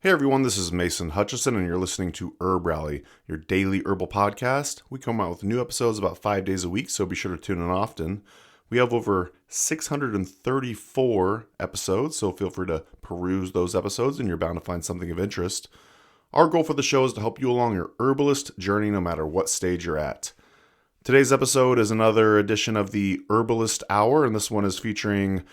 Hey everyone, this is Mason Hutchison, and you're listening to Herb Rally, your daily herbal podcast. We come out with new episodes about 5 days a week, so be sure to tune in often. We have over 634 episodes, so feel free to peruse those episodes, and you're bound to find something of interest. Our goal for the show is to help you along your herbalist journey, no matter what stage you're at. Today's episode is another edition of the Herbalist Hour, and this one is featuring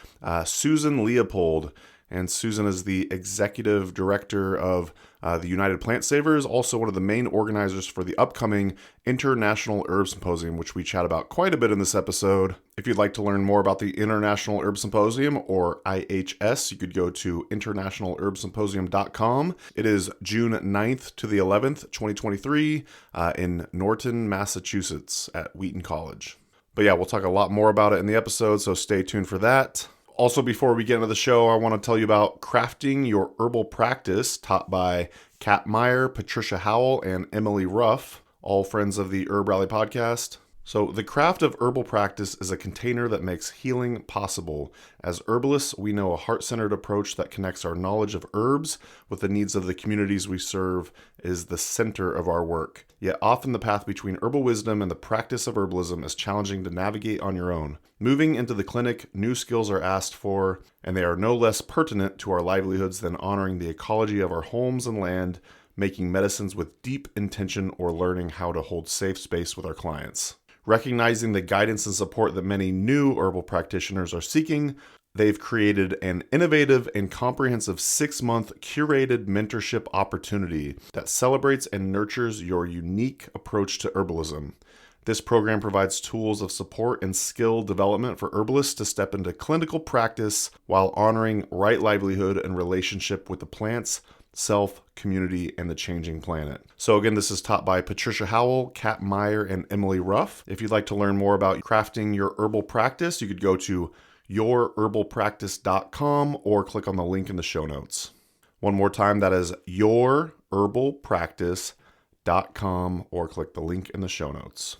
Susan Leopold. And Susan is the executive director of the United Plant Savers, also one of the main organizers for the upcoming International Herb Symposium, which we chat about quite a bit in this episode. If you'd like to learn more about the International Herb Symposium, or IHS, you could go to internationalherbsymposium.com. It is June 9th to the 11th, 2023, in Norton, Massachusetts at Wheaton College. But yeah, we'll talk a lot more about it in the episode, so stay tuned for that. Also, before we get into the show, I want to tell you about Crafting Your Herbal Practice, taught by Kat Meyer, Patricia Howell, and Emily Ruff, all friends of the Herb Rally podcast. So, the craft of herbal practice is a container that makes healing possible. As herbalists, we know a heart-centered approach that connects our knowledge of herbs with the needs of the communities we serve is the center of our work. Yet often the path between herbal wisdom and the practice of herbalism is challenging to navigate on your own. Moving into the clinic, new skills are asked for, and they are no less pertinent to our livelihoods than honoring the ecology of our homes and land, making medicines with deep intention, or learning how to hold safe space with our clients. Recognizing the guidance and support that many new herbal practitioners are seeking, they've created an innovative and comprehensive 6-month curated mentorship opportunity that celebrates and nurtures your unique approach to herbalism. This program provides tools of support and skill development for herbalists to step into clinical practice while honoring right livelihood and relationship with the plants, self, community, and the changing planet. So again, this is taught by Patricia Howell, Kat Meyer, and Emily Ruff. If you'd like to learn more about crafting your herbal practice, you could go to yourherbalpractice.com or click on the link in the show notes. One more time, that is yourherbalpractice.com or click the link in the show notes.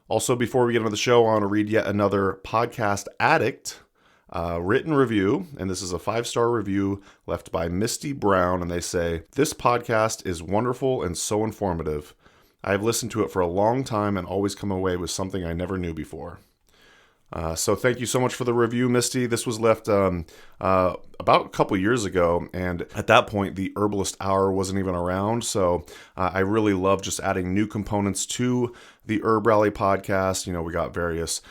Also, before we get into the show, I want to read yet another Podcast Addict written review, and this is a 5-star review left by Misty Brown, and they say, "This podcast is wonderful and so informative. I have listened to it for a long time and always come away with something I never knew before." So thank you so much for the review, Misty. This was left about a couple years ago, and at that point, the Herbalist Hour wasn't even around, so I really love just adding new components to the Herb Rally podcast. You know, we got various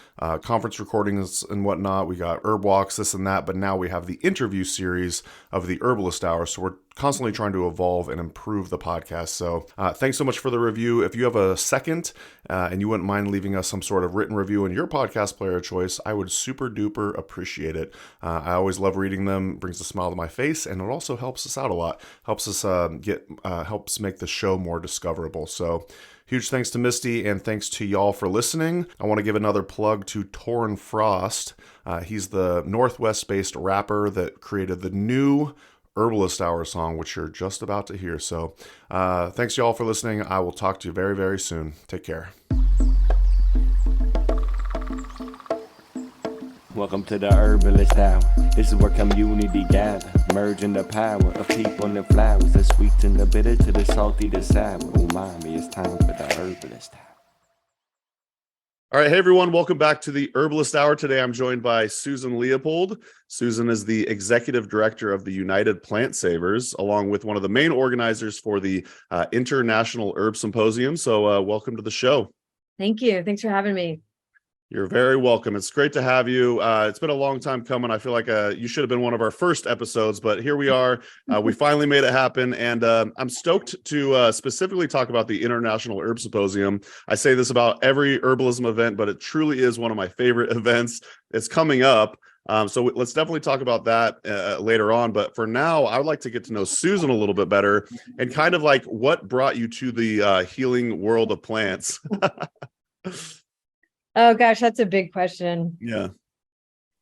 conference recordings and whatnot. We got herb walks, this and that, but now we have the interview series of the Herbalist Hour, so we're constantly trying to evolve and improve the podcast. So thanks so much for the review. If you have a second and you wouldn't mind leaving us some sort of written review in your podcast player of choice, I would super duper appreciate it. I always love reading them. It brings a smile to my face, and it also helps us out a lot. Helps us helps make the show more discoverable. So huge thanks to Misty, and thanks to y'all for listening. I want to give another plug to Torrin Frost. He's the Northwest-based rapper that created the new Herbalist Hour song, which you're just about to hear. So thanks y'all for listening. I will talk to you very, very soon. Take care. Welcome to the Herbalist Hour. This is where community gather, merging the power of people and the flowers, the sweet and the bitter to the salty, the sour. Umami, it's time for the Herbalist Hour. All right, hey everyone, welcome back to the Herbalist Hour. Today I'm joined by Susan Leopold. Susan is the executive director of the United Plant Savers, along with one of the main organizers for the International Herb Symposium. So welcome to the show. Thank you. Thanks for having me. You're very welcome. It's great to have you. It's been a long time coming. I feel like you should have been one of our first episodes, but here we are. We finally made it happen, and I'm stoked to specifically talk about the International Herb Symposium. I say this about every herbalism event, but it truly is one of my favorite events. It's coming up. So let's definitely talk about that later on. But for now, I would like to get to know Susan a little bit better and kind of like what brought you to the healing world of plants. Oh gosh, that's a big question. Yeah.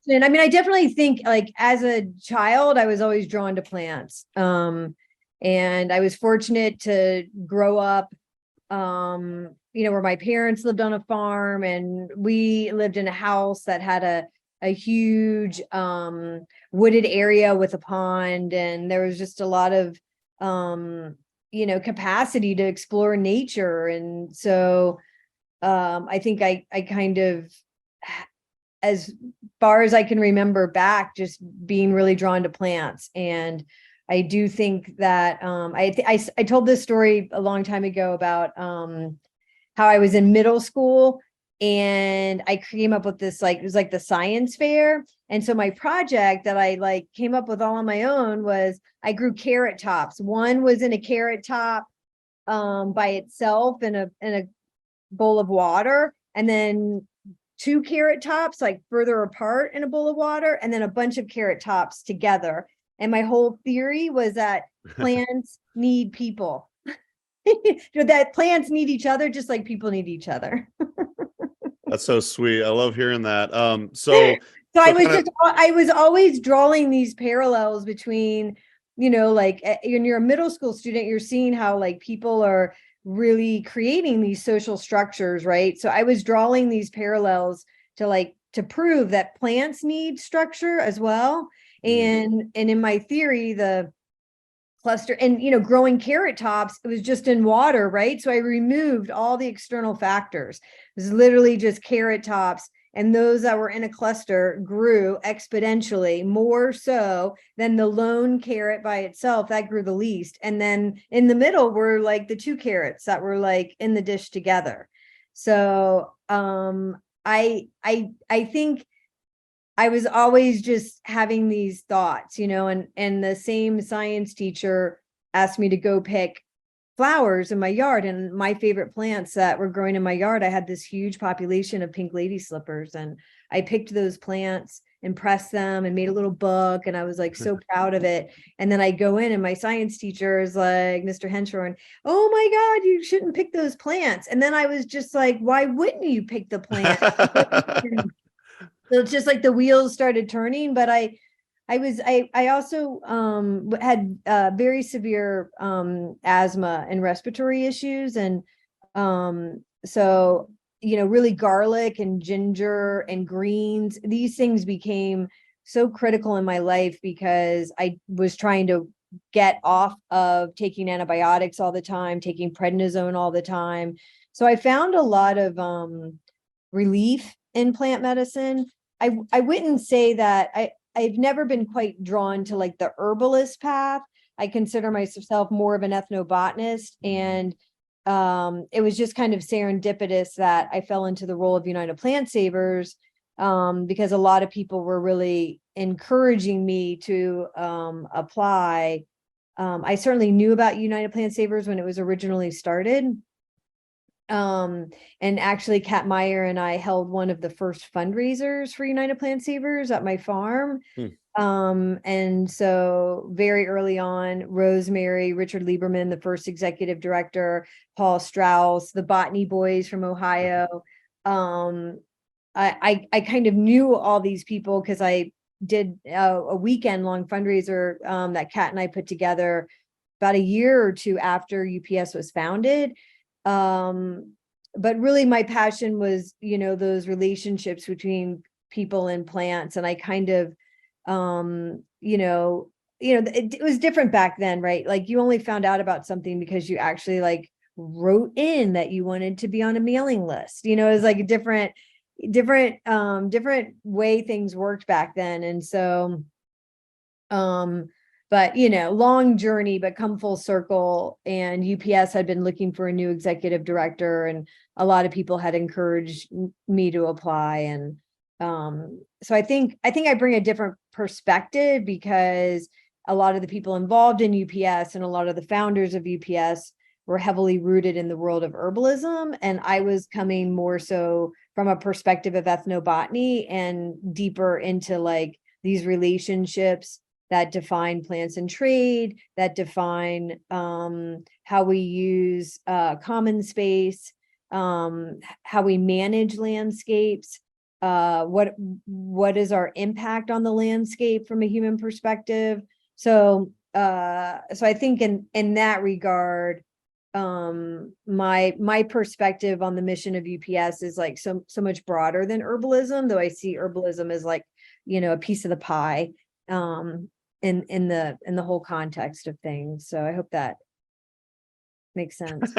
And I mean, I definitely think like as a child, I was always drawn to plants. And I was fortunate to grow up, where my parents lived on a farm, and we lived in a house that had a huge wooded area with a pond. And there was just a lot of capacity to explore nature. And so I think I kind of, as far as I can remember back, just being really drawn to plants. And I do think that I told this story a long time ago about how I was in middle school and I came up with this, like, it was like the science fair. And so my project that I like came up with all on my own was I grew carrot tops. One was in a carrot top by itself in a bowl of water, and then 2 carrot tops like further apart in a bowl of water, and then a bunch of carrot tops together. And my whole theory was that plants need people. That plants need each other just like people need each other. That's so sweet. I love hearing that. So I was always drawing these parallels between, like when you're a middle school student, you're seeing how like people are really creating these social structures, right? So I was drawing these parallels to prove that plants need structure as well. And in my theory, the cluster and growing carrot tops, it was just in water, right? So I removed all the external factors. It was literally just carrot tops, and those that were in a cluster grew exponentially more so than the lone carrot by itself that grew the least. And then in the middle were like the 2 carrots that were like in the dish together. So I think I was always just having these thoughts, and the same science teacher asked me to go pick flowers in my yard, and my favorite plants that were growing in my yard, I had this huge population of pink lady slippers, and I picked those plants and pressed them and made a little book, and I was like so proud of it. And then I go in and my science teacher is like, Mr. Henshorn, oh my God, you shouldn't pick those plants. And then I was just like, why wouldn't you pick the plant? So it's just like the wheels started turning. But I also had very severe asthma and respiratory issues. And so, really garlic and ginger and greens, these things became so critical in my life because I was trying to get off of taking antibiotics all the time, taking prednisone all the time. So I found a lot of relief in plant medicine. I wouldn't say that I've never been quite drawn to like the herbalist path. I consider myself more of an ethnobotanist, and it was just kind of serendipitous that I fell into the role of United Plant Savers because a lot of people were really encouraging me to apply. I certainly knew about United Plant Savers when it was originally started. And actually Kat Meyer and I held one of the first fundraisers for United Plant Savers at my farm. And so very early on, Rosemary, Richard Lieberman, the first executive director, Paul Strauss, the Botany Boys from Ohio. I kind of knew all these people because I did a weekend long fundraiser that Kat and I put together about a year or two after UPS was founded. But really my passion was, those relationships between people and plants. And I kind of, it was different back then, right? Like you only found out about something because you actually like wrote in that you wanted to be on a mailing list. It was like a different way things worked back then. And so, but long journey, but come full circle. And UPS had been looking for a new executive director, and a lot of people had encouraged me to apply. And so I think I bring a different perspective because a lot of the people involved in UPS and a lot of the founders of UPS were heavily rooted in the world of herbalism. And I was coming more so from a perspective of ethnobotany and deeper into like these relationships that define plants and trade, that define how we use common space, how we manage landscapes, what is our impact on the landscape from a human perspective. So I think in that regard, my perspective on the mission of UPS is like so much broader than herbalism, though I see herbalism as like, a piece of the pie. in the whole context of things. So I hope that makes sense.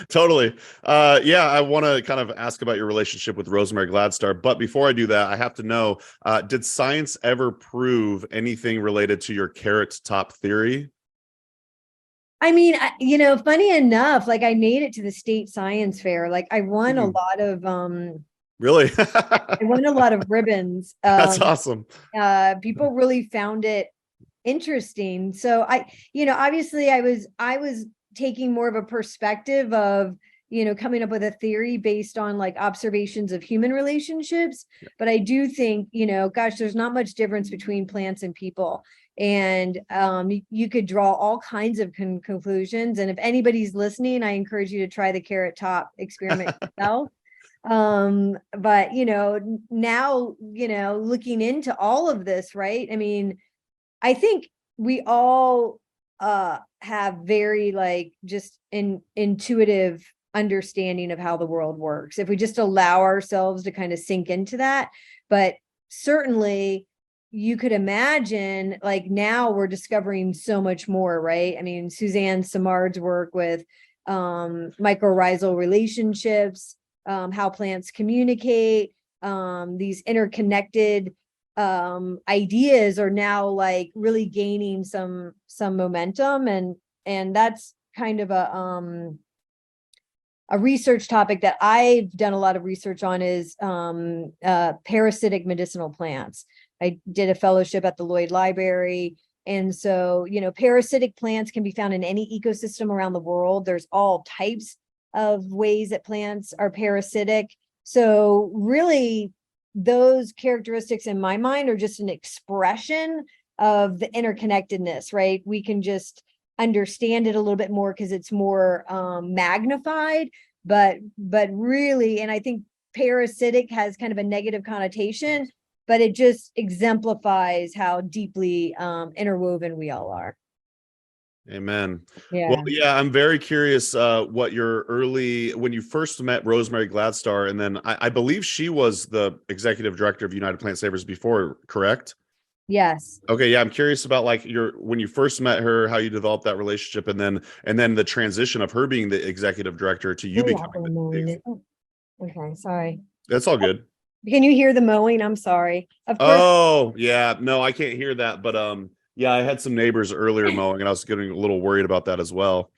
Totally. Yeah, I want to kind of ask about your relationship with Rosemary Gladstar, but before I do that, I have to know, did science ever prove anything related to your carrot top theory? I mean, funny enough, like I made it to the state science fair. Like I won a lot of Really? I won a lot of ribbons. That's awesome. People really found it interesting. So obviously I was taking more of a perspective of, coming up with a theory based on like observations of human relationships. But I do think, gosh, there's not much difference between plants and people. And you could draw all kinds of conclusions. And if anybody's listening, I encourage you to try the carrot top experiment yourself. But now, looking into all of this, right? I mean, I think we all have very like just intuitive understanding of how the world works if we just allow ourselves to kind of sink into that. But certainly you could imagine, like, now we're discovering so much more, right? I mean, Suzanne Simard's work with mycorrhizal relationships, how plants communicate, these interconnected ideas are now like really gaining some momentum, and that's kind of a research topic that I've done a lot of research on is parasitic medicinal plants. I did a fellowship at the Lloyd Library. And so, parasitic plants can be found in any ecosystem around the world. There's all types of ways that plants are parasitic. So really, those characteristics in my mind are just an expression of the interconnectedness, right? We can just understand it a little bit more because it's more magnified, but really, and I think parasitic has kind of a negative connotation, but it just exemplifies how deeply interwoven we all are. Amen. Yeah. Well, yeah, I'm very curious what your when you first met Rosemary Gladstar, and then I believe she was the executive director of United Plant Savers before, correct? Yes. Okay, yeah, I'm curious about like when you first met her, how you developed that relationship, and then the transition of her being the executive director to you becoming Okay, sorry. That's all good. Can you hear the mowing? I'm sorry. Of course. Oh, yeah. No, I can't hear that, but yeah, I had some neighbors earlier mowing, and I was getting a little worried about that as well.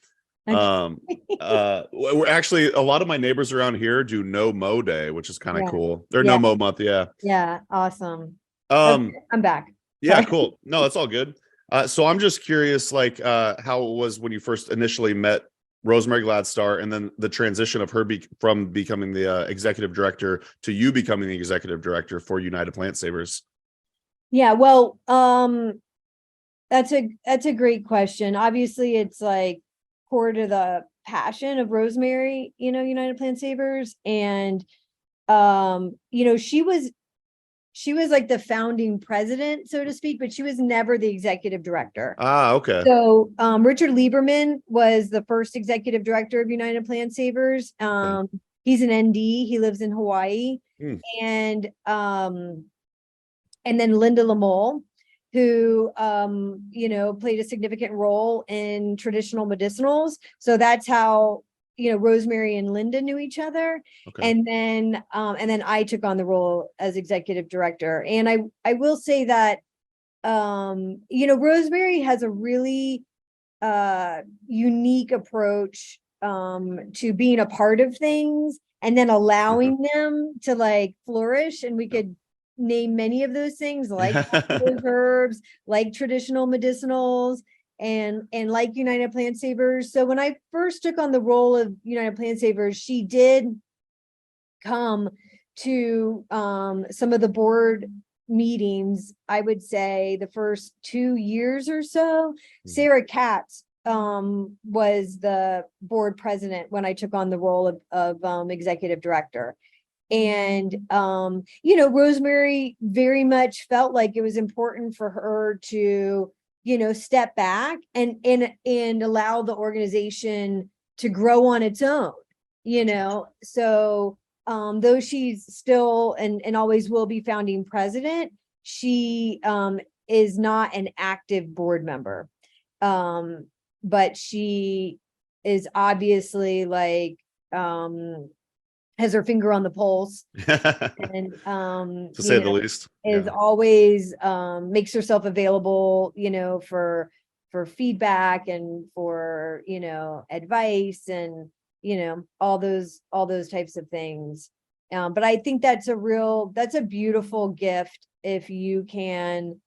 We're actually, a lot of my neighbors around here do no mow day, which is kind of cool. They're no mow month, yeah. Yeah, awesome. Okay, I'm back. Yeah, cool. No, that's all good. So I'm just curious, like, how it was when you first initially met Rosemary Gladstar, and then the transition of her from becoming the executive director to you becoming the executive director for United Plant Savers. Yeah, well, that's a great question. Obviously, it's like core to the passion of Rosemary, United Plant Savers, and she was like the founding president, so to speak, but she was never the executive director. Ah, okay. So Richard Lieberman was the first executive director of United Plant Savers. He's an ND. He lives in Hawaii. And then Linda Lamole, who played a significant role in traditional medicinals. So that's how Rosemary and Linda knew each other. Okay. And then I took on the role as executive director. And I will say that, Rosemary has a really unique approach to being a part of things and then allowing them to like flourish. And we could name many of those things, like herbs, like traditional medicinals, and like United Plant Savers. So when I first took on the role of United Plant Savers, she did come to some of the board meetings. I would say the first 2 years or so. Sarah Katz was the board president when I took on the role of executive director. And Rosemary very much felt like it was important for her to step back and allow the organization to grow on its own, so though she's still and always will be founding president, she is not an active board member. But she is obviously like, has her finger on the pulse, and to say the least. is always makes herself available, for feedback and for, advice and, all those types of things. But I think that's a beautiful gift if you can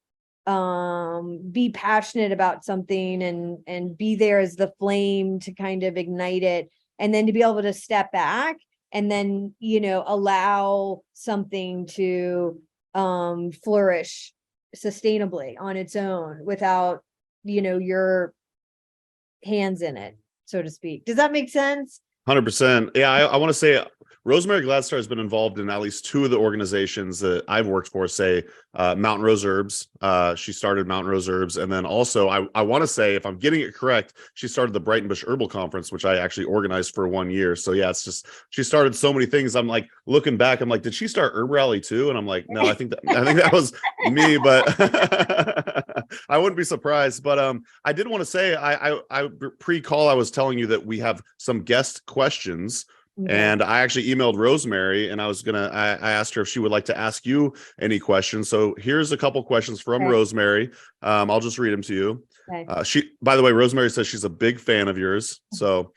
be passionate about something and be there as the flame to kind of ignite it, and then to be able to step back and then, allow something to flourish sustainably on its own without, your hands in it, so to speak. Does that make sense? 100%. Yeah, I want to say Rosemary Gladstar has been involved in at least two of the organizations that I've worked for, say Mountain Rose Herbs. She started Mountain Rose Herbs. And then also, I want to say, if I'm getting it correct, she started the Brighton Bush Herbal Conference, which I actually organized for 1 year. So yeah, it's just, she started so many things. I'm like, looking back, I'm like, did she start Herb Rally too? And I'm like, no, I think that was me, but I wouldn't be surprised. But I did want to say, I pre-call, I was telling you that we have some guest questions. And I actually emailed Rosemary, and I asked her if she would like to ask you any questions. So here's a couple questions from Rosemary. I'll just read them to you. By the way, Rosemary says she's a big fan of yours. So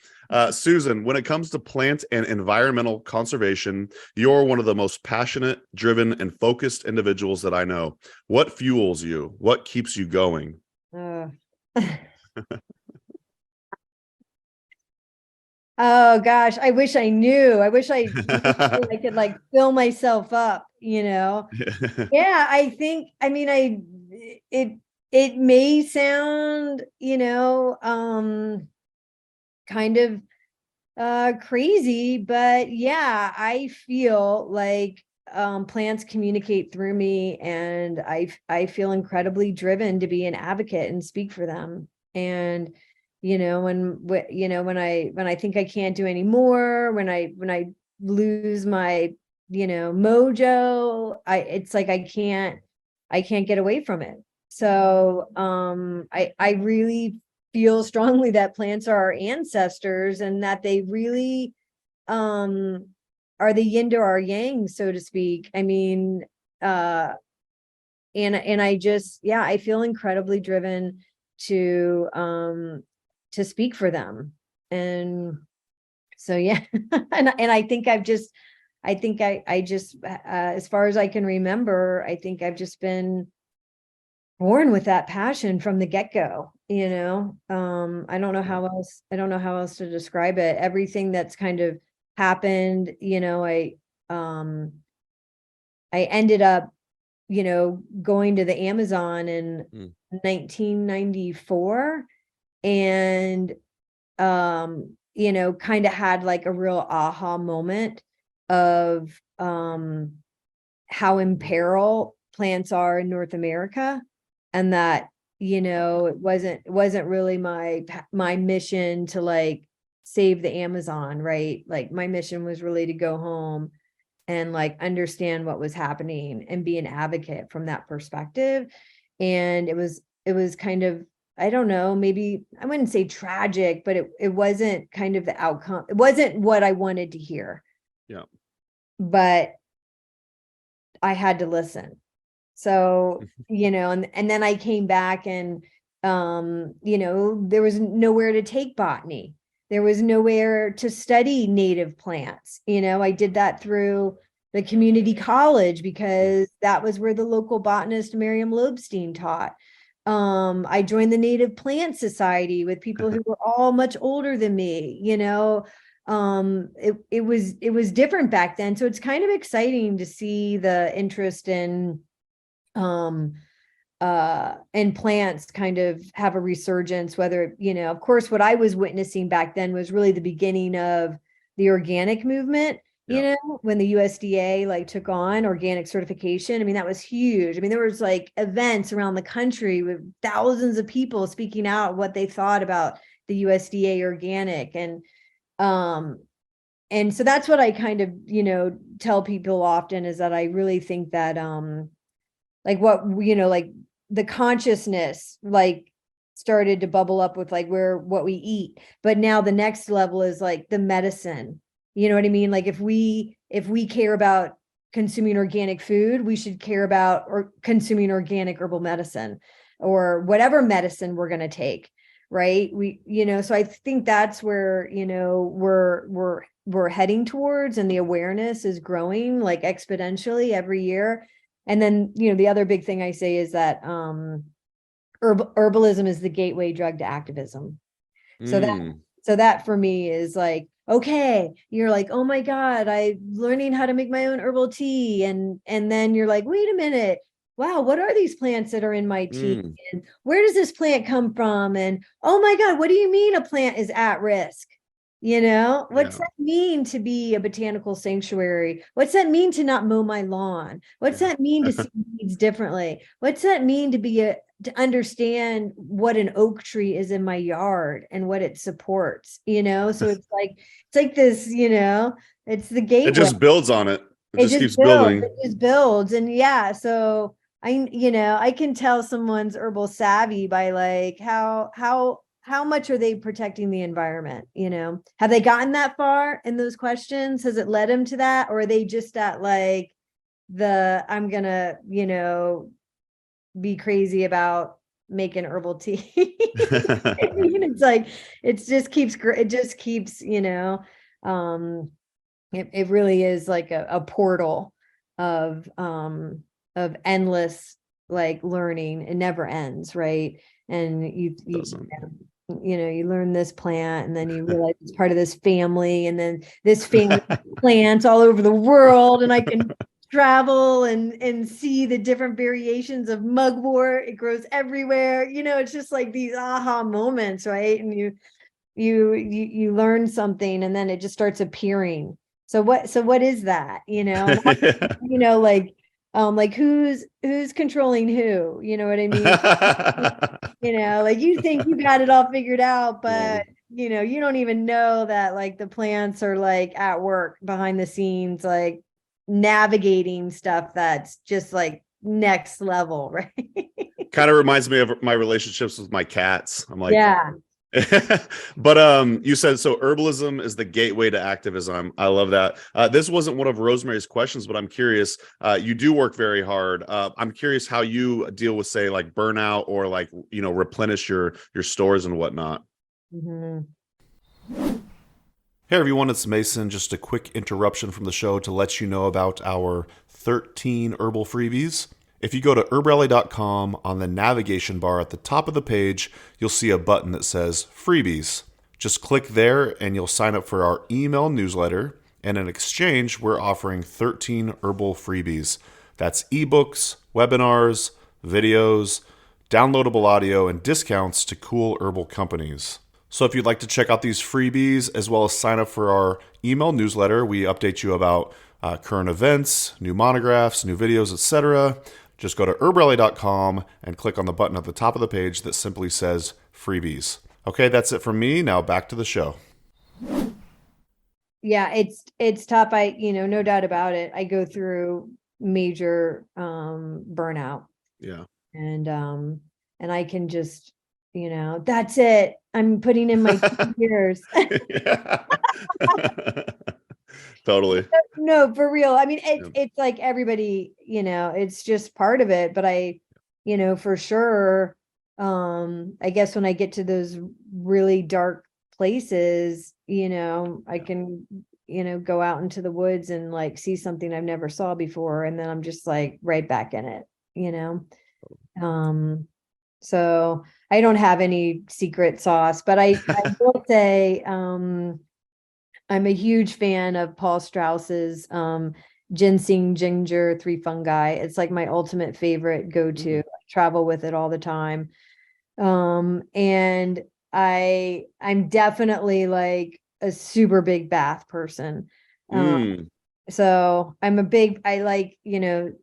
Susan, when it comes to plant and environmental conservation, you're one of the most passionate, driven, and focused individuals that I know. What fuels you? What keeps you going? Oh gosh, I wish I knew. I wish I could like fill myself up, Yeah, I think, it may sound, kind of crazy, but yeah, I feel like plants communicate through me, and I feel incredibly driven to be an advocate and speak for them. And when I think I can't do any more, when I lose my, mojo, it's like I can't get away from it. So I really feel strongly that plants are our ancestors, and that they really are the yin to our yang, so to speak. And I just, yeah, I feel incredibly driven to speak for them. And so, yeah. and I think I just, as far as I can remember, I think I've just been born with that passion from the get-go. I don't know how else to describe it. Everything that's kind of happened, I ended up, going to the Amazon in 1994, and kind of had like a real aha moment of how in peril plants are in North America, and that it wasn't really my mission to like save the Amazon, right? Like my mission was really to go home and like understand what was happening and be an advocate from that perspective. And it was kind of, I don't know, maybe I wouldn't say tragic, but it wasn't kind of the outcome. It wasn't what I wanted to hear. Yeah. But I had to listen. So, and then I came back, and, there was nowhere to take botany. There was nowhere to study native plants. I did that through the community college because that was where the local botanist Miriam Lobstein taught. I joined the Native Plant Society with people who were all much older than me. It was different back then. So it's kind of exciting to see the interest in plants kind of have a resurgence, whether, of course, what I was witnessing back then was really the beginning of the organic movement. When the USDA like took on organic certification, that was huge. There was like events around the country with thousands of people speaking out what they thought about the USDA organic. And so that's what I kind of, tell people often, is that I really think that, like what, like the consciousness like started to bubble up with like what we eat. But now the next level is like the medicine. You know what I mean? Like if we care about consuming organic food, we should care about or consuming organic herbal medicine or whatever medicine we're going to take. Right. So I think that's where, we're heading towards, and the awareness is growing like exponentially every year. And then, the other big thing I say is that, herbalism is the gateway drug to activism. So that for me is like, okay, you're like, oh my God, I'm learning how to make my own herbal tea. And then you're like, wait a minute, wow, what are these plants that are in my tea? And where does this plant come from? And oh my God, what do you mean a plant is at risk? What's that mean to be a botanical sanctuary? What's that mean to not mow my lawn? What's that mean to see weeds differently? What's that mean to understand what an oak tree is in my yard and what it supports? So it's like this, it's the gateway. It just builds on it. It just keeps building. It just builds. And so I can tell someone's herbal savvy by like how much are they protecting the environment? Have they gotten that far in those questions? Has it led them to that? Or are they just at like I'm gonna, be crazy about making herbal tea? It's like, it just keeps, it really is like a portal of endless like learning. It never ends. Right. And you learn this plant, and then you realize it's part of this family, and then this family plants all over the world, and I can travel and see the different variations of mugwort. It grows everywhere. It's just like these aha moments, right? And you learn something, and then it just starts appearing. So what is that? Like who's controlling who? You know what I mean? Like you think you got it all figured out, but you don't even know that like the plants are like at work behind the scenes, like navigating stuff that's just like next level, right? Kind of reminds me of my relationships with my cats. I'm like, yeah. But you said so herbalism is the gateway to activism. I love that. This wasn't one of Rosemary's questions, but I'm curious. You do work very hard. I'm curious how you deal with, say, like burnout or like replenish your stores and whatnot. Mm-hmm. Hey everyone, it's Mason. Just a quick interruption from the show to let you know about our 13 herbal freebies. If you go to herbrally.com, on the navigation bar at the top of the page, you'll see a button that says Freebies. Just click there and you'll sign up for our email newsletter. And in exchange, we're offering 13 herbal freebies. That's ebooks, webinars, videos, downloadable audio, and discounts to cool herbal companies. So if you'd like to check out these freebies as well as sign up for our email newsletter, we update you about current events, new monographs, new videos, etc. Just go to herbrally.com and click on the button at the top of the page that simply says Freebies. Okay, that's it from me. Now back to the show. Yeah, it's tough. No doubt about it. I go through major burnout. Yeah. And I can just, that's it. I'm putting in my 2 years. Totally. No, for real. I mean, it's like everybody, it's just part of it. But I, for sure, I guess when I get to those really dark places, I can, go out into the woods and like see something I've never saw before. And then I'm just like right back in it, So I don't have any secret sauce, but I will say, I'm a huge fan of Paul Strauss's ginseng, ginger, 3 fungi. It's like my ultimate favorite go-to. I travel with it all the time. And I'm definitely like a super big bath person. So I like,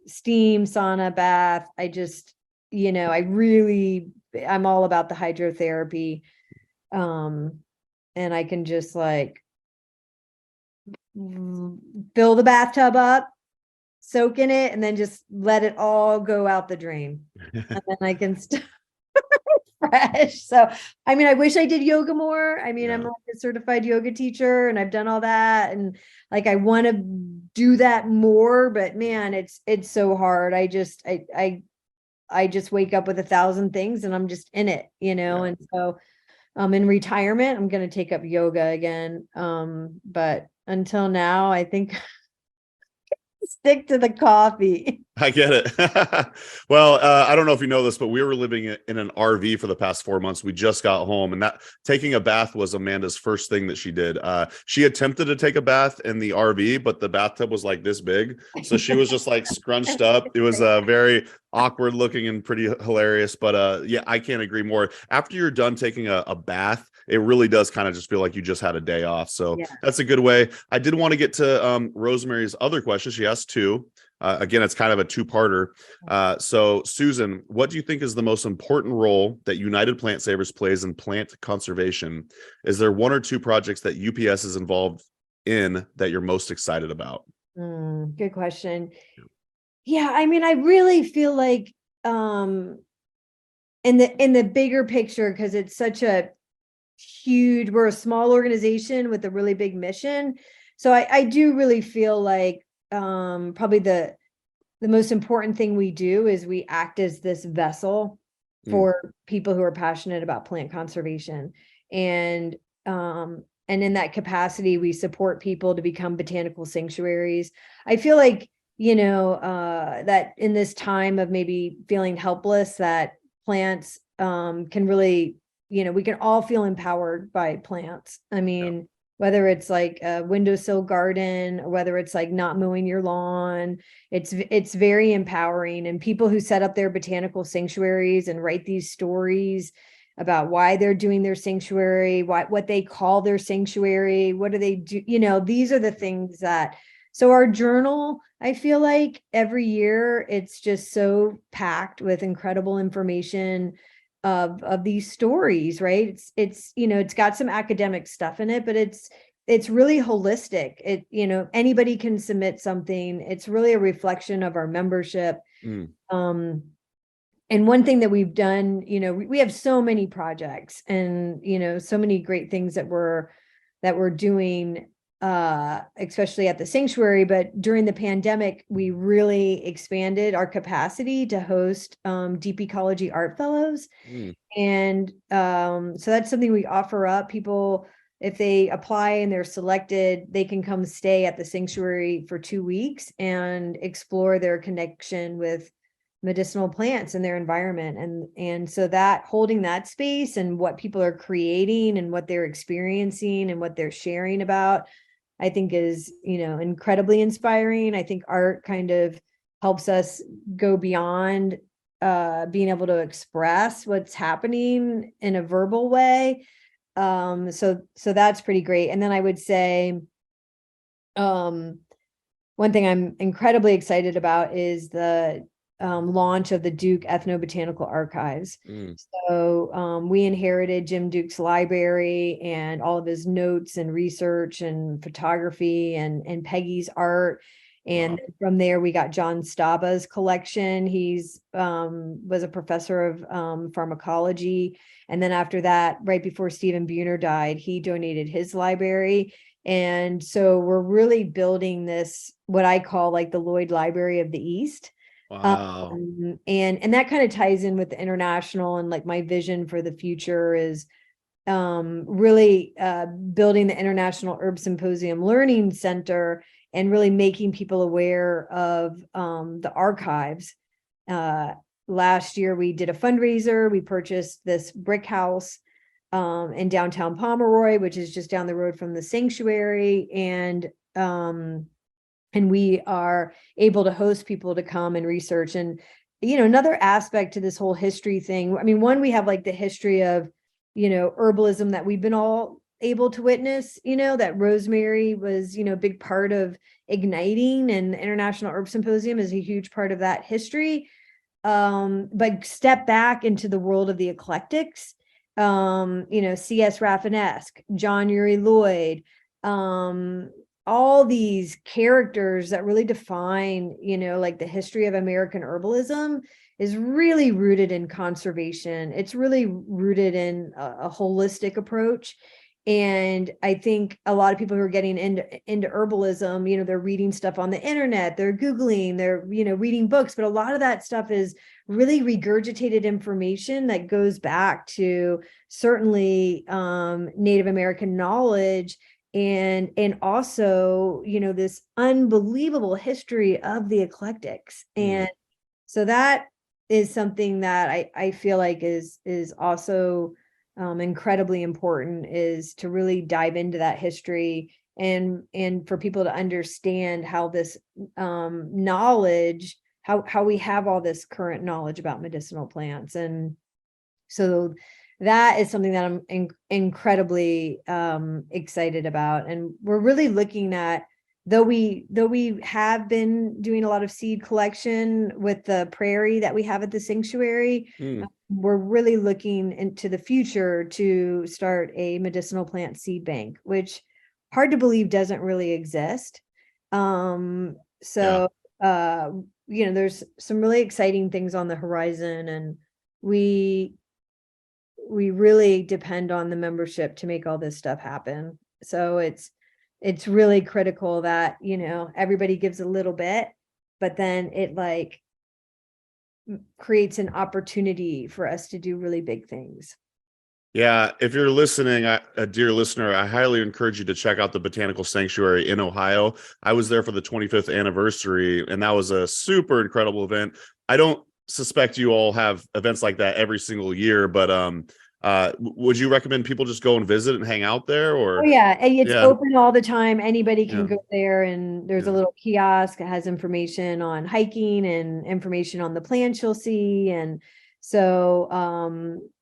steam, sauna, bath. I just, I'm all about the hydrotherapy. And I can just like fill the bathtub up, soak in it and then just let it all go out the drain. And then I can start fresh. So, I mean, I wish I did yoga more. I mean, I'm like a certified yoga teacher and I've done all that. And like, I want to do that more, but man, it's so hard. I just wake up with 1,000 things and I'm just in it, And so, in retirement, I'm going to take up yoga again. But until now, I think stick to the coffee. I get it. Well, I don't know if you know this, but we were living in an RV for the past 4 months. We just got home, and that taking a bath was Amanda's first thing that she did. She attempted to take a bath in the RV, but the bathtub was like this big. So she was just like scrunched up. It was very awkward looking and pretty hilarious. But yeah, I can't agree more. After you're done taking a bath, it really does kind of just feel like you just had a day off. So that's a good way. I did want to get to Rosemary's other question. She asked two. Again, it's kind of a two-parter. So, Susan, what do you think is the most important role that United Plant Savers plays in plant conservation? Is there one or two projects that UPS is involved in that you're most excited about? Good question. Yeah, I mean, I really feel like in the bigger picture, because it's such a huge, we're a small organization with a really big mission. So I do really feel like probably the most important thing we do is we act as this vessel for people who are passionate about plant conservation. And in that capacity, we support people to become botanical sanctuaries. I feel like, that in this time of maybe feeling helpless, that plants can really, we can all feel empowered by plants. I mean, whether it's like a windowsill garden or whether it's like not mowing your lawn, it's very empowering. And people who set up their botanical sanctuaries and write these stories about why they're doing their sanctuary, what they call their sanctuary, what do they do? These are the things that, so our journal, I feel like every year it's just so packed with incredible information of these stories, right? It's got some academic stuff in it, but it's really holistic. Anybody can submit something. It's really a reflection of our membership. And one thing that we've done, we have so many projects and, so many great things that we're doing, especially at the sanctuary. But during the pandemic, we really expanded our capacity to host deep ecology art fellows. And so that's something we offer up. People, if they apply and they're selected, they can come stay at the sanctuary for 2 weeks and explore their connection with medicinal plants in their environment. And so that holding that space and what people are creating and what they're experiencing and what they're sharing about, I think is, incredibly inspiring. I think art kind of helps us go beyond being able to express what's happening in a verbal way. So that's pretty great. And then I would say, one thing I'm incredibly excited about is the launch of the Duke Ethnobotanical Archives. So we inherited Jim Duke's library and all of his notes and research and photography and Peggy's art. And from there, we got John Staba's collection. He's was a professor of pharmacology. And then after that, right before Stephen Buhner died, he donated his library. And so we're really building this, what I call like the Lloyd Library of the East. Wow. And that kind of ties in with the international, and like my vision for the future is really building the International Herb Symposium Learning Center and really making people aware of the archives. Last year, we did a fundraiser. We purchased this brick house in downtown Pomeroy, which is just down the road from the sanctuary. And we are able to host people to come and research. And, another aspect to this whole history thing, I mean, one, we have like the history of, herbalism that we've been all able to witness, that Rosemary was, a big part of igniting, and the International Herb Symposium is a huge part of that history. But step back into the world of the eclectics, C.S. Rafinesque, John Uri Lloyd, all these characters that really define, like the history of American herbalism is really rooted in conservation. It's really rooted in a holistic approach. And I think a lot of people who are getting into herbalism, they're reading stuff on the internet, they're Googling, they're, reading books, but a lot of that stuff is really regurgitated information that goes back to certainly Native American knowledge and also, this unbelievable history of the eclectics. And so that is something that I feel like is also incredibly important, is to really dive into that history and for people to understand how this knowledge, how we have all this current knowledge about medicinal plants. And so that is something that I'm incredibly excited about. And we're really looking at, though we have been doing a lot of seed collection with the prairie that we have at the sanctuary, we're really looking into the future to start a medicinal plant seed bank, which, hard to believe, doesn't really exist. There's some really exciting things on the horizon, and we really depend on the membership to make all this stuff happen. So it's really critical that, everybody gives a little bit, but then it creates an opportunity for us to do really big things. Yeah, if you're listening, a dear listener, I highly encourage you to check out the Botanical Sanctuary in Ohio. I was there for the 25th anniversary, and that was a super incredible event. I don't suspect you all have events like that every single year, but would you recommend people just go and visit and hang out there? Or it's open all the time. Anybody can go there, and there's a little kiosk that has information on hiking and information on the plants you'll see. And so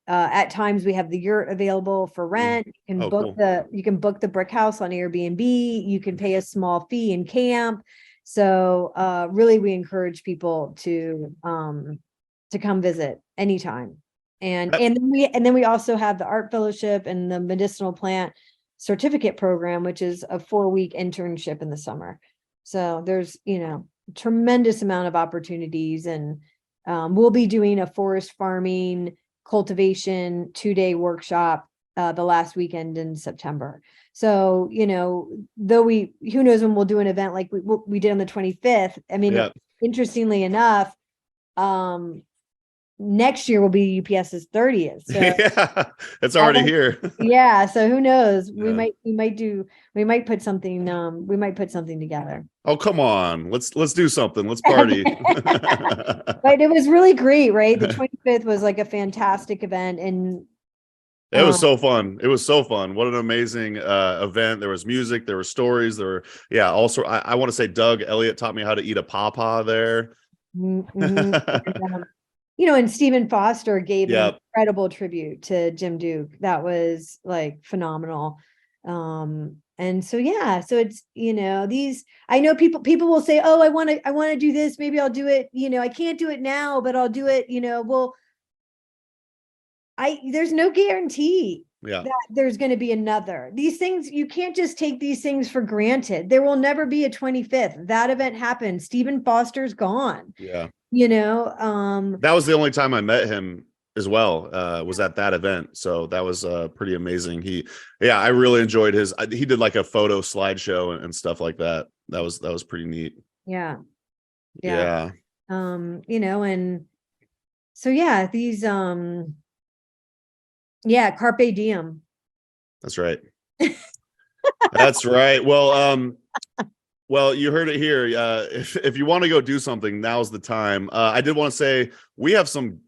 at times we have the yurt available for rent. You can book the brick house on Airbnb. You can pay a small fee and camp. So really, we encourage people to come visit anytime. And then we also have the art fellowship and the medicinal plant certificate program, which is a 4-week internship in the summer. So there's, tremendous amount of opportunities, and we'll be doing a forest farming cultivation 2-day workshop the last weekend in September. So, though who knows when we'll do an event like we did on the 25th. I mean, interestingly enough, next year will be UPS's 30th. So it's already here. So who knows? We might put something together. Oh, come on. Let's do something. Let's party. But it was really great, right? The 25th was like a fantastic event, and it was so fun. It was so fun. What an amazing event. There was music, there were stories, also I want to say Doug Elliott taught me how to eat a pawpaw there. And Stephen Foster gave an incredible tribute to Jim Duke. That was phenomenal. And so it's, I know people will say, oh, I want to do this. Maybe I'll do it. I can't do it now, but I'll do it. There's no guarantee that there's going to be another. These things, you can't just take these things for granted. There will never be a 25th. That event happened. Stephen Foster's gone. Yeah. That was the only time I met him as well, was at that event. So that was pretty amazing. I really enjoyed he did like a photo slideshow and stuff like that. That was pretty neat. Yeah. And so these carpe diem. That's right. That's right. Well, you heard it here. If you want to go do something, now's the time. I did want to say we have some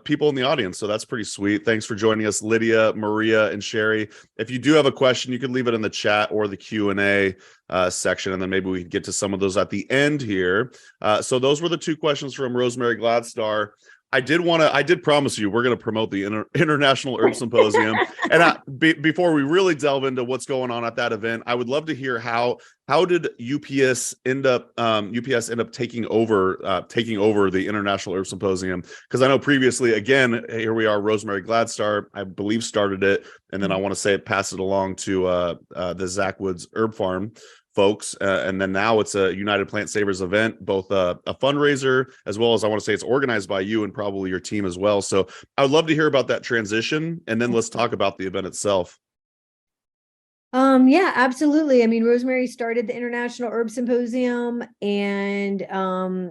people in the audience, so that's pretty sweet. Thanks for joining us, Lydia, Maria, and Sherry. If you do have a question, you can leave it in the chat or the Q&A section, and then maybe we can get to some of those at the end here. So those were the 2 questions from Rosemary Gladstar. I did promise you we're going to promote the International Herb Symposium. And before we really delve into what's going on at that event, I would love to hear how did UPS end up taking over the International Herb Symposium? Because I know previously, again, here we are, Rosemary Gladstar, I believe, started it, and then I want to say it passed it along to the Zach Woods Herb Farm folks. And then now it's a United Plant Savers event, both a fundraiser, as well as I want to say it's organized by you and probably your team as well. So I would love to hear about that transition, and then let's talk about the event itself. Yeah, absolutely. I mean, Rosemary started the International Herb Symposium, and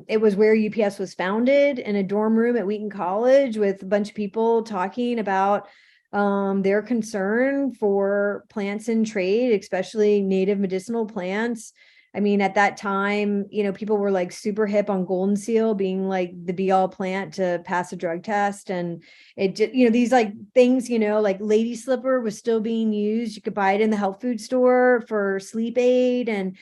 it was where UPS was founded, in a dorm room at Wheaton College with a bunch of people talking about their concern for plants in trade, especially native medicinal plants. I mean, at that time, people were like super hip on golden seal being like the be all plant to pass a drug test. And it just, these like things, like lady slipper was still being used. You could buy it in the health food store for sleep aid. And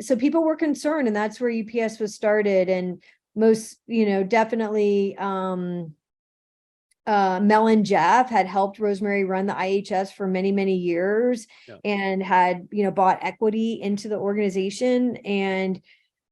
so people were concerned, and that's where UPS was started. And most, definitely, Mel and Jeff had helped Rosemary run the IHS for many, many years, and had, bought equity into the organization. And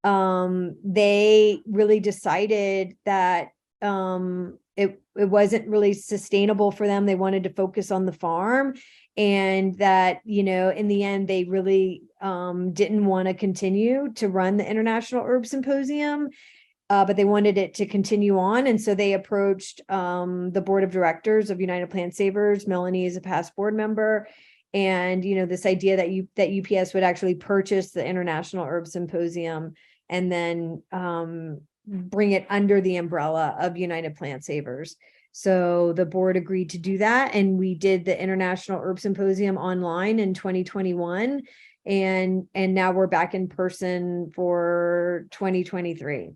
they really decided that it wasn't really sustainable for them. They wanted to focus on the farm, and that, in the end, they really didn't want to continue to run the International Herb Symposium. But they wanted it to continue on. And so they approached the board of directors of United Plant Savers. Melanie is a past board member. And, this idea that UPS would actually purchase the International Herb Symposium and then bring it under the umbrella of United Plant Savers. So the board agreed to do that. And we did the International Herb Symposium online in 2021. And now we're back in person for 2023.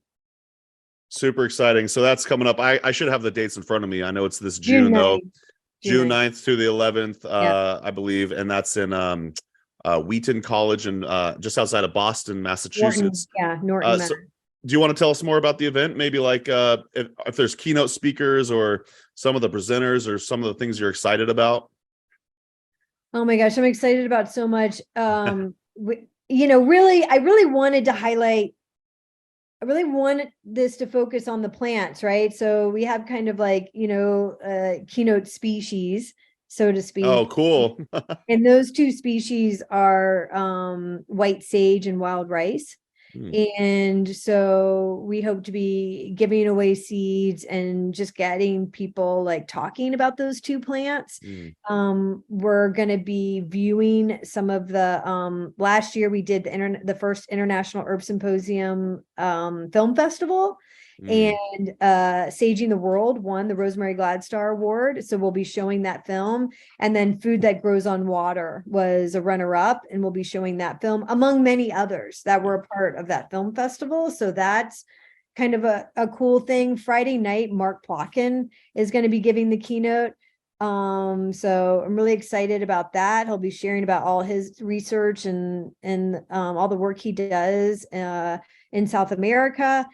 Super exciting. So that's coming up. I should have the dates in front of me. I know it's this June though. June 9th to the 11th, I believe. And that's in Wheaton College and just outside of Boston, Massachusetts. Norton. So do you want to tell us more about the event? Maybe like if there's keynote speakers or some of the presenters or some of the things you're excited about? Oh my gosh, I'm excited about so much. I really wanted to highlight, I really wanted this to focus on the plants, right? So we have kind of like, keynote species, so to speak. Oh, cool. And those two species are white sage and wild rice. And so we hope to be giving away seeds and just getting people like talking about those two plants. We're going to be viewing some of the last year we did the first International Herb Symposium film festival. And Saging the World won the Rosemary Gladstar Award. So we'll be showing that film. And then Food That Grows on Water was a runner-up, and we'll be showing that film among many others that were a part of that film festival. So that's kind of a cool thing. Friday night, Mark Plotkin is going to be giving the keynote. So I'm really excited about that. He'll be sharing about all his research and all the work he does in South America.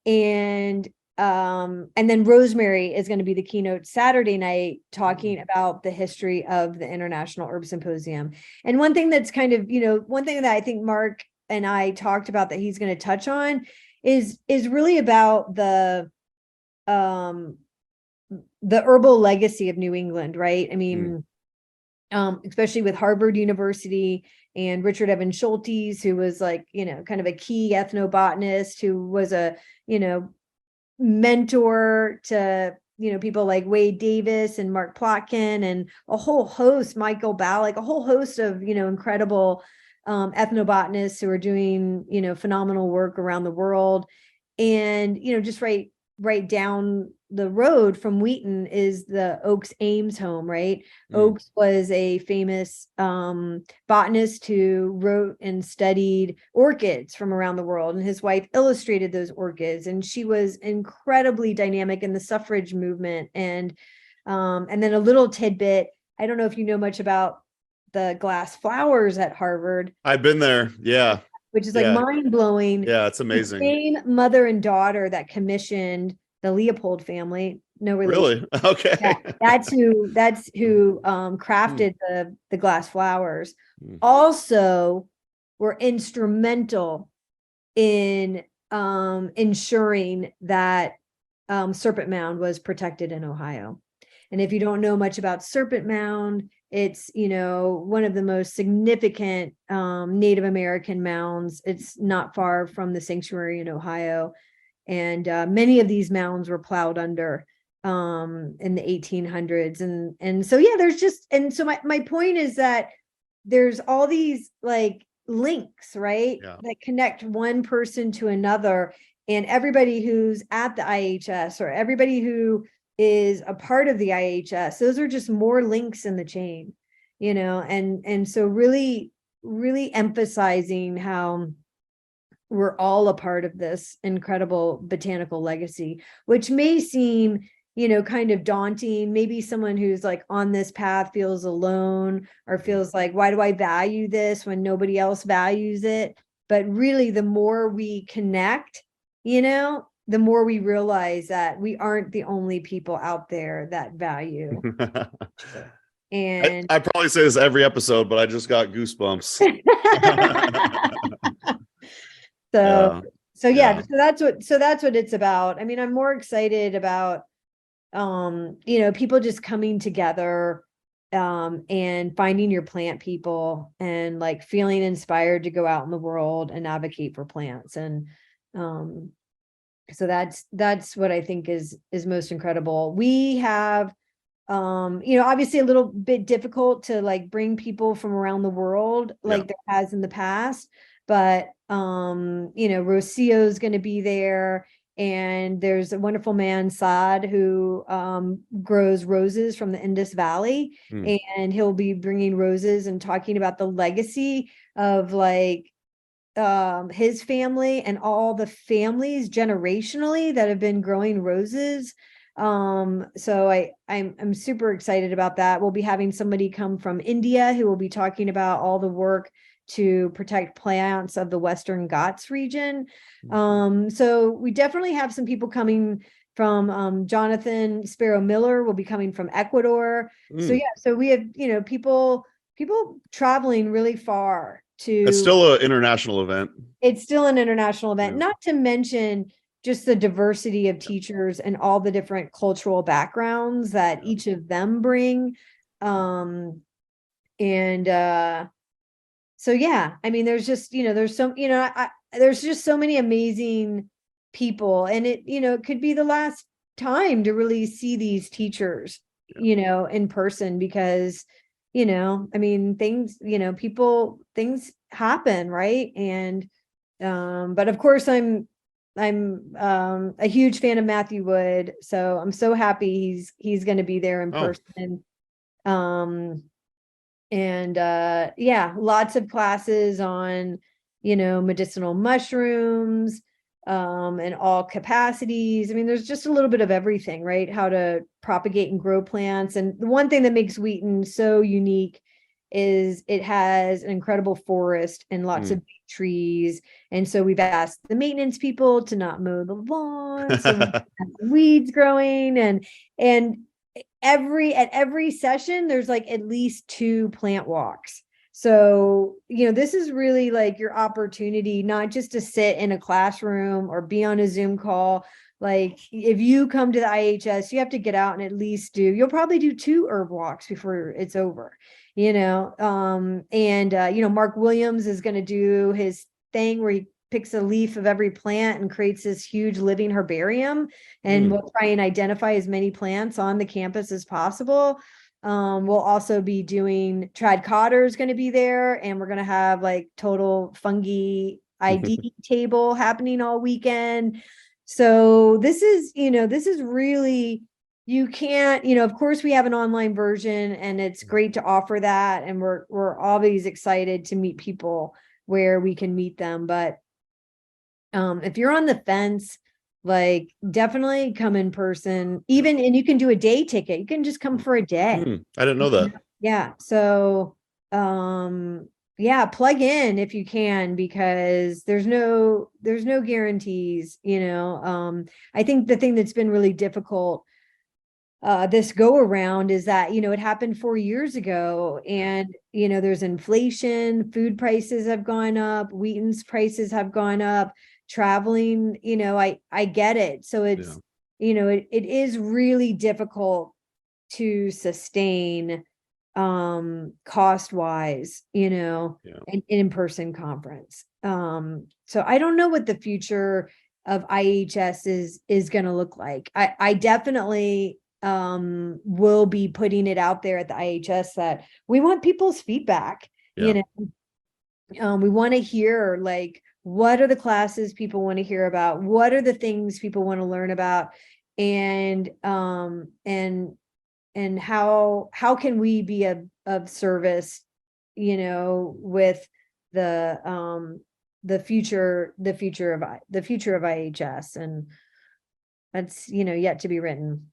And then Rosemary is going to be the keynote Saturday night, talking about the history of the International Herb Symposium. And one thing that's kind of, one thing that I think Mark and I talked about that he's going to touch on is really about the herbal legacy of New England, right? I mean, especially with Harvard University and Richard Evans Schultes, who was like, kind of a key ethnobotanist, who was a, mentor to, people like Wade Davis and Mark Plotkin and a whole host, Michael Ballack, a whole host of, incredible ethnobotanists who are doing, phenomenal work around the world. And, just right down the road from Wheaton is the Oaks Ames home, right? Oaks was a famous botanist who wrote and studied orchids from around the world, and his wife illustrated those orchids, and she was incredibly dynamic in the suffrage movement. And then a little tidbit, I don't know if you know much about the glass flowers at Harvard. I've been there. Yeah. Which is like mind-blowing. Yeah, it's amazing. The same mother and daughter that commissioned the Leopold family, no relation. Really? Okay. Yeah, that's who crafted the glass flowers. Also were instrumental in ensuring that Serpent Mound was protected in Ohio. And if you don't know much about Serpent Mound, it's, one of the most significant Native American mounds. It's not far from the sanctuary in Ohio. And many of these mounds were plowed under in the 1800s. And so, yeah, so my point is that there's all these like links, right? Yeah. That connect one person to another, and everybody who's at the IHS or everybody who is a part of the IHS, those are just more links in the chain, and so really, really emphasizing how we're all a part of this incredible botanical legacy, which may seem, kind of daunting. Maybe someone who's like on this path feels alone or feels like, why do I value this when nobody else values it? But really, the more we connect, the more we realize that we aren't the only people out there that value. And I probably say this every episode, but I just got goosebumps. So that's what it's about. I mean, I'm more excited about, people just coming together, and finding your plant people and like feeling inspired to go out in the world and advocate for plants. And, so that's what I think is most incredible. We have, obviously a little bit difficult to like bring people from around the world like there has in the past, but Rocio is going to be there, and there's a wonderful man, Saad, who grows roses from the Indus Valley, and he'll be bringing roses and talking about the legacy of like his family and all the families generationally that have been growing roses. So I'm super excited about that. We'll be having somebody come from India who will be talking about all the work to protect plants of the Western Ghats region. So we definitely have some people coming from Jonathan Sparrow Miller will be coming from Ecuador. So we have, people traveling really far to. It's still an international event. It's still an international event, not to mention just the diversity of teachers and all the different cultural backgrounds that each of them bring. So yeah, I mean, there's just, there's just so many amazing people, and it could be the last time to really see these teachers, in person, because, I mean, things happen, right? And, but of course I'm a huge fan of Matthew Wood, so I'm so happy he's going to be there in person. Lots of classes on, medicinal mushrooms, and all capacities. I mean, there's just a little bit of everything, right? How to propagate and grow plants. And the one thing that makes Wheaton so unique is it has an incredible forest and lots of big trees. And so we've asked the maintenance people to not mow the lawn, so we have weeds growing, and at every session there's like at least 2 plant walks. So, this is really like your opportunity, not just to sit in a classroom or be on a Zoom call. Like if you come to the IHS, you have to get out and at least you'll probably do 2 herb walks before it's over, Mark Williams is going to do his thing where he picks a leaf of every plant and creates this huge living herbarium, and we'll try and identify as many plants on the campus as possible. We'll also be doing Trad Cotter is going to be there, and we're going to have like total fungi ID table happening all weekend. So this is really, you can't, of course we have an online version, and it's great to offer that. And we're always excited to meet people where we can meet them. But if you're on the fence, like definitely come in person, and you can do a day ticket. You can just come for a day. I didn't know that. Yeah. So, plug in if you can, because there's no guarantees, I think the thing that's been really difficult this go around is that, it happened 4 years ago, and, there's inflation, food prices have gone up, Wheaton's prices have gone up, traveling, I get it. So it's, it is really difficult to sustain cost wise, an in-person conference. So I don't know what the future of IHS is going to look like. I definitely will be putting it out there at the IHS that we want people's feedback. Yeah. We want to hear, like, what are the classes people want to hear about? What are the things people want to learn about? And how can we be of service, with the future of IHS, and that's, yet to be written.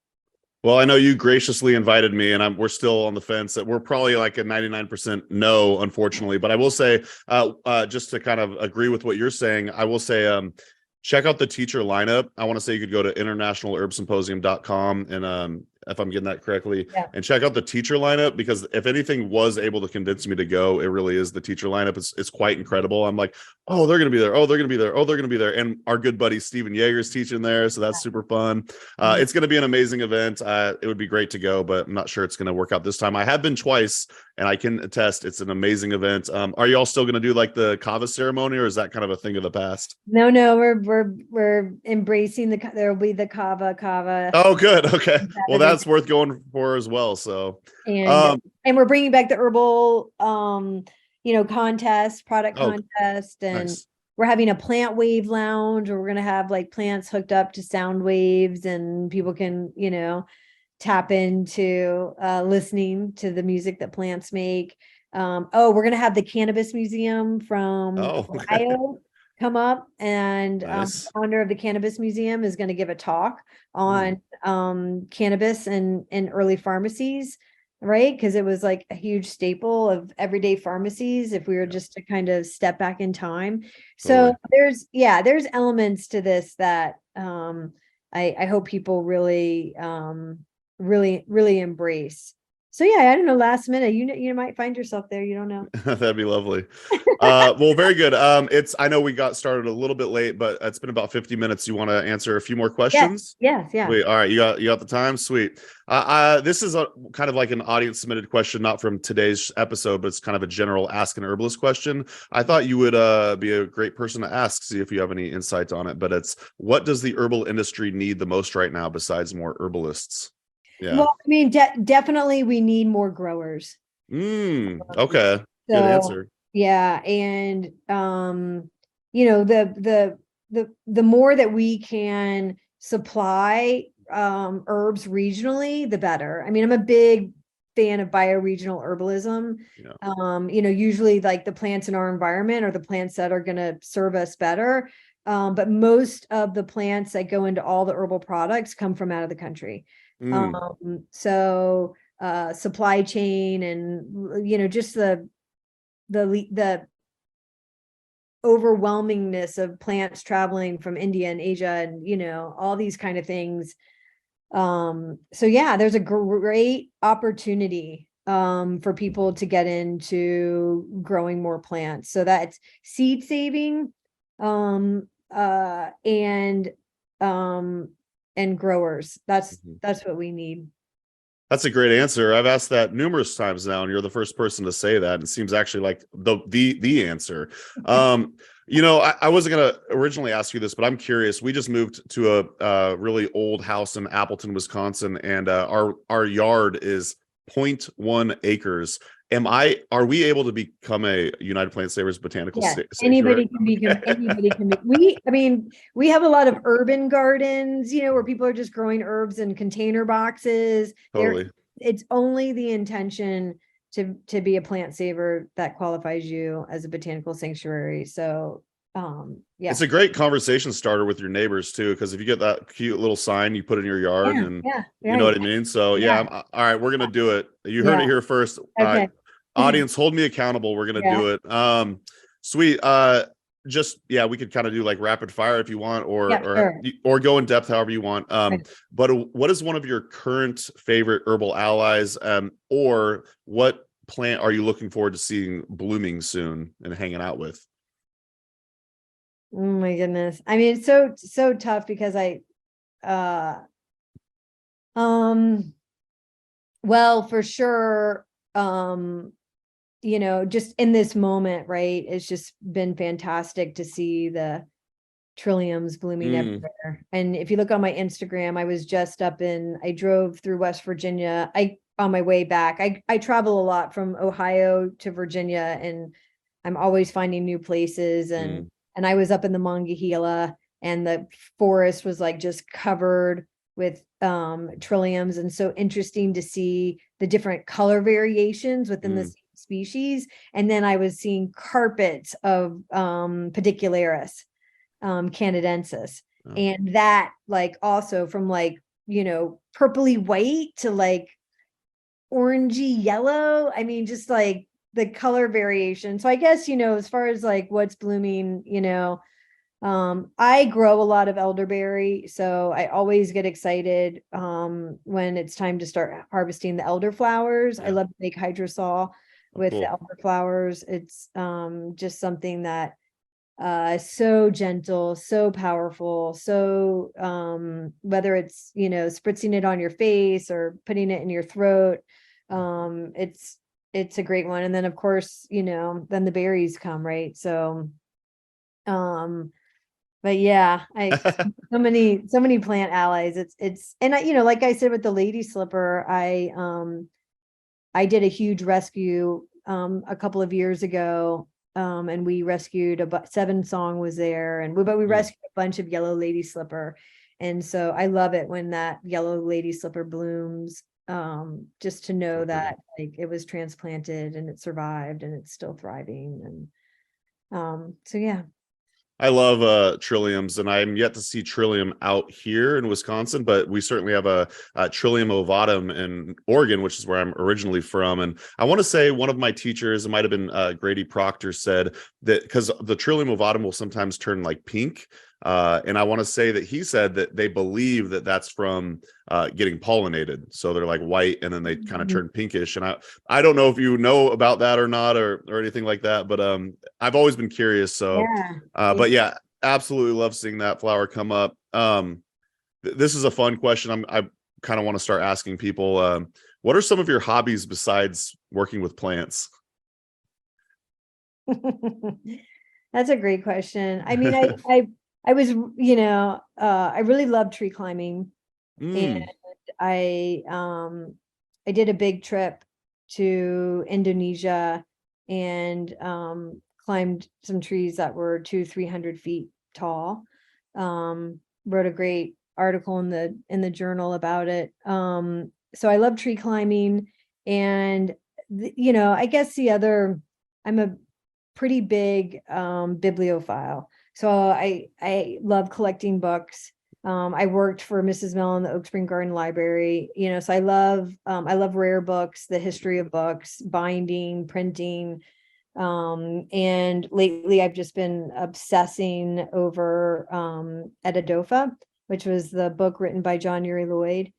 Well, I know you graciously invited me, and we're still on the fence. That we're probably like a 99% no, unfortunately. But I will say, just to kind of agree with what you're saying, I will say, check out the teacher lineup. I want to say you could go to internationalherbsymposium.com and if I'm getting that correctly, and check out the teacher lineup, because if anything was able to convince me to go, it really is the teacher lineup. It's quite incredible. I'm like, oh, they're going to be there. Oh, they're going to be there. Oh, they're going to be there. And our good buddy Steven Yeager's teaching there, so that's super fun. It's going to be an amazing event. It would be great to go, but I'm not sure it's going to work out this time. I have been twice, and I can attest it's an amazing event. Are you all still going to do like the kava ceremony, or is that kind of a thing of the past? No, we're embracing there'll be the kava. Oh, good. Okay. Well, that's worth going for as well. So, and we're bringing back the herbal, contest, product contest, and nice. We're having a plant wave lounge, where we're going to have like plants hooked up to sound waves, and people can, tap into listening to the music that plants make. We're going to have the Cannabis Museum from Ohio come up, and nice. the founder of the Cannabis Museum is going to give a talk on cannabis and early pharmacies, right? Because it was like a huge staple of everyday pharmacies if we were just to kind of step back in time. So there's elements to this that I hope people really embrace. So I don't know, last minute, you might find yourself there. You don't know. That'd be lovely. Well, very good. I know we got started a little bit late, but it's been about 50 minutes. You want to answer a few more questions? Yes. Wait, all right. You got the time? Sweet. This is a kind of like an audience submitted question, not from today's episode, but it's kind of a general Ask an Herbalist question. I thought you would be a great person to ask, see if you have any insights on it, but it's, what does the herbal industry need the most right now besides more herbalists? Yeah. Well, I mean, definitely we need more growers. Okay. So, good answer. Yeah. And, the more that we can supply, herbs regionally, the better. I mean, I'm a big fan of bioregional herbalism. Usually like the plants in our environment are the plants that are going to serve us better. But most of the plants that go into all the herbal products come from out of the country. So supply chain and, just the overwhelmingness of plants traveling from India and Asia and, all these kind of things. There's a great opportunity for people to get into growing more plants. So that's seed saving and growers. That's what we need. That's a great answer. I've asked that numerous times now, and you're the first person to say that. It seems actually like the answer. I wasn't going to originally ask you this, but I'm curious. We just moved to a really old house in Appleton, Wisconsin, and our yard is 0.1 acres. Are we able to become a United Plant Savers botanical sanctuary? Anybody can be. We have a lot of urban gardens, where people are just growing herbs in container boxes. Totally. It's only the intention to be a plant saver that qualifies you as a botanical sanctuary. So it's a great conversation starter with your neighbors too, because if you get that cute little sign you put in your yard, and you know what I mean. So all right, we're gonna do it. You heard it here first. Okay. Audience, hold me accountable. We're gonna do it. Sweet. We could kind of do like rapid fire if you want, or go in depth however you want. But what is one of your current favorite herbal allies, or what plant are you looking forward to seeing blooming soon and hanging out with? Oh my goodness. I mean, it's so tough because Well, for sure. Just in this moment, right? It's just been fantastic to see the trilliums blooming everywhere. And if you look on my Instagram, I drove through West Virginia. On my way back, I travel a lot from Ohio to Virginia, and I'm always finding new places. And I was up in the Monongahela, and the forest was like just covered with trilliums, and so interesting to see the different color variations within the same species. And then I was seeing carpets of pedicularis canadensis. Oh. And that like also from like, purpley white to like orangey yellow. I mean, just like the color variation. So I guess, as far as like what's blooming, I grow a lot of elderberry, so I always get excited when it's time to start harvesting the elderflowers. I love to make hydrosol with the elderflowers. It's just something that so gentle, so powerful. So whether it's, spritzing it on your face or putting it in your throat, it's a great one. And then of course, then the berries come, right? So but yeah, so many plant allies. And like I said with the lady slipper, I did a huge rescue a couple of years ago. And we rescued Seven Song was there, but we rescued a bunch of yellow lady slipper. And so I love it when that yellow lady slipper blooms, just to know that like it was transplanted and it survived and it's still thriving. And so yeah. I love trilliums, and I'm yet to see trillium out here in Wisconsin, but we certainly have a trillium ovatum in Oregon, which is where I'm originally from. And I want to say one of my teachers, it might have been Grady Proctor, said that because the trillium ovatum will sometimes turn like pink. And I want to say that he said that they believe that that's from getting pollinated. So they're like white and then they kind of turn pinkish. And I don't know if you know about that or not, or anything like that, but I've always been curious. So, but yeah, absolutely love seeing that flower come up. This is a fun question. I kind of want to start asking people, what are some of your hobbies besides working with plants? That's a great question. I mean, I was, I really love tree climbing, and I did a big trip to Indonesia and climbed some trees that were 200-300 feet tall. Wrote a great article in the journal about it. So I love tree climbing, and I guess I'm a pretty big bibliophile. So I love collecting books. I worked for Mrs. Mel in the Oak Spring Garden Library, so I love rare books, the history of books, binding, printing. And lately I've just been obsessing over Etadofa, which was the book written by John Uri Lloyd.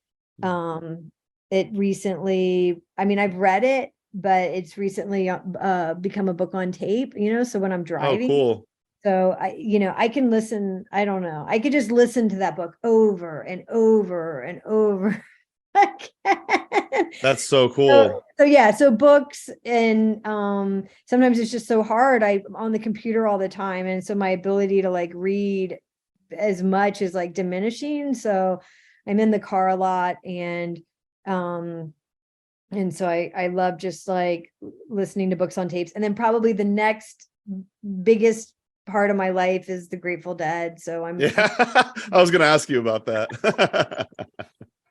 It recently, I mean, I've read it, but it's recently become a book on tape, so when I'm driving. Oh, cool. So I can listen, I don't know, I could just listen to that book over and over and over again. That's so cool. So yeah, so books, and sometimes it's just so hard. I'm on the computer all the time, and so my ability to like read as much is like diminishing. So I'm in the car a lot, and so I love just like listening to books on tapes. And then probably the next biggest part of my life is the Grateful Dead. So I was going to ask you about that.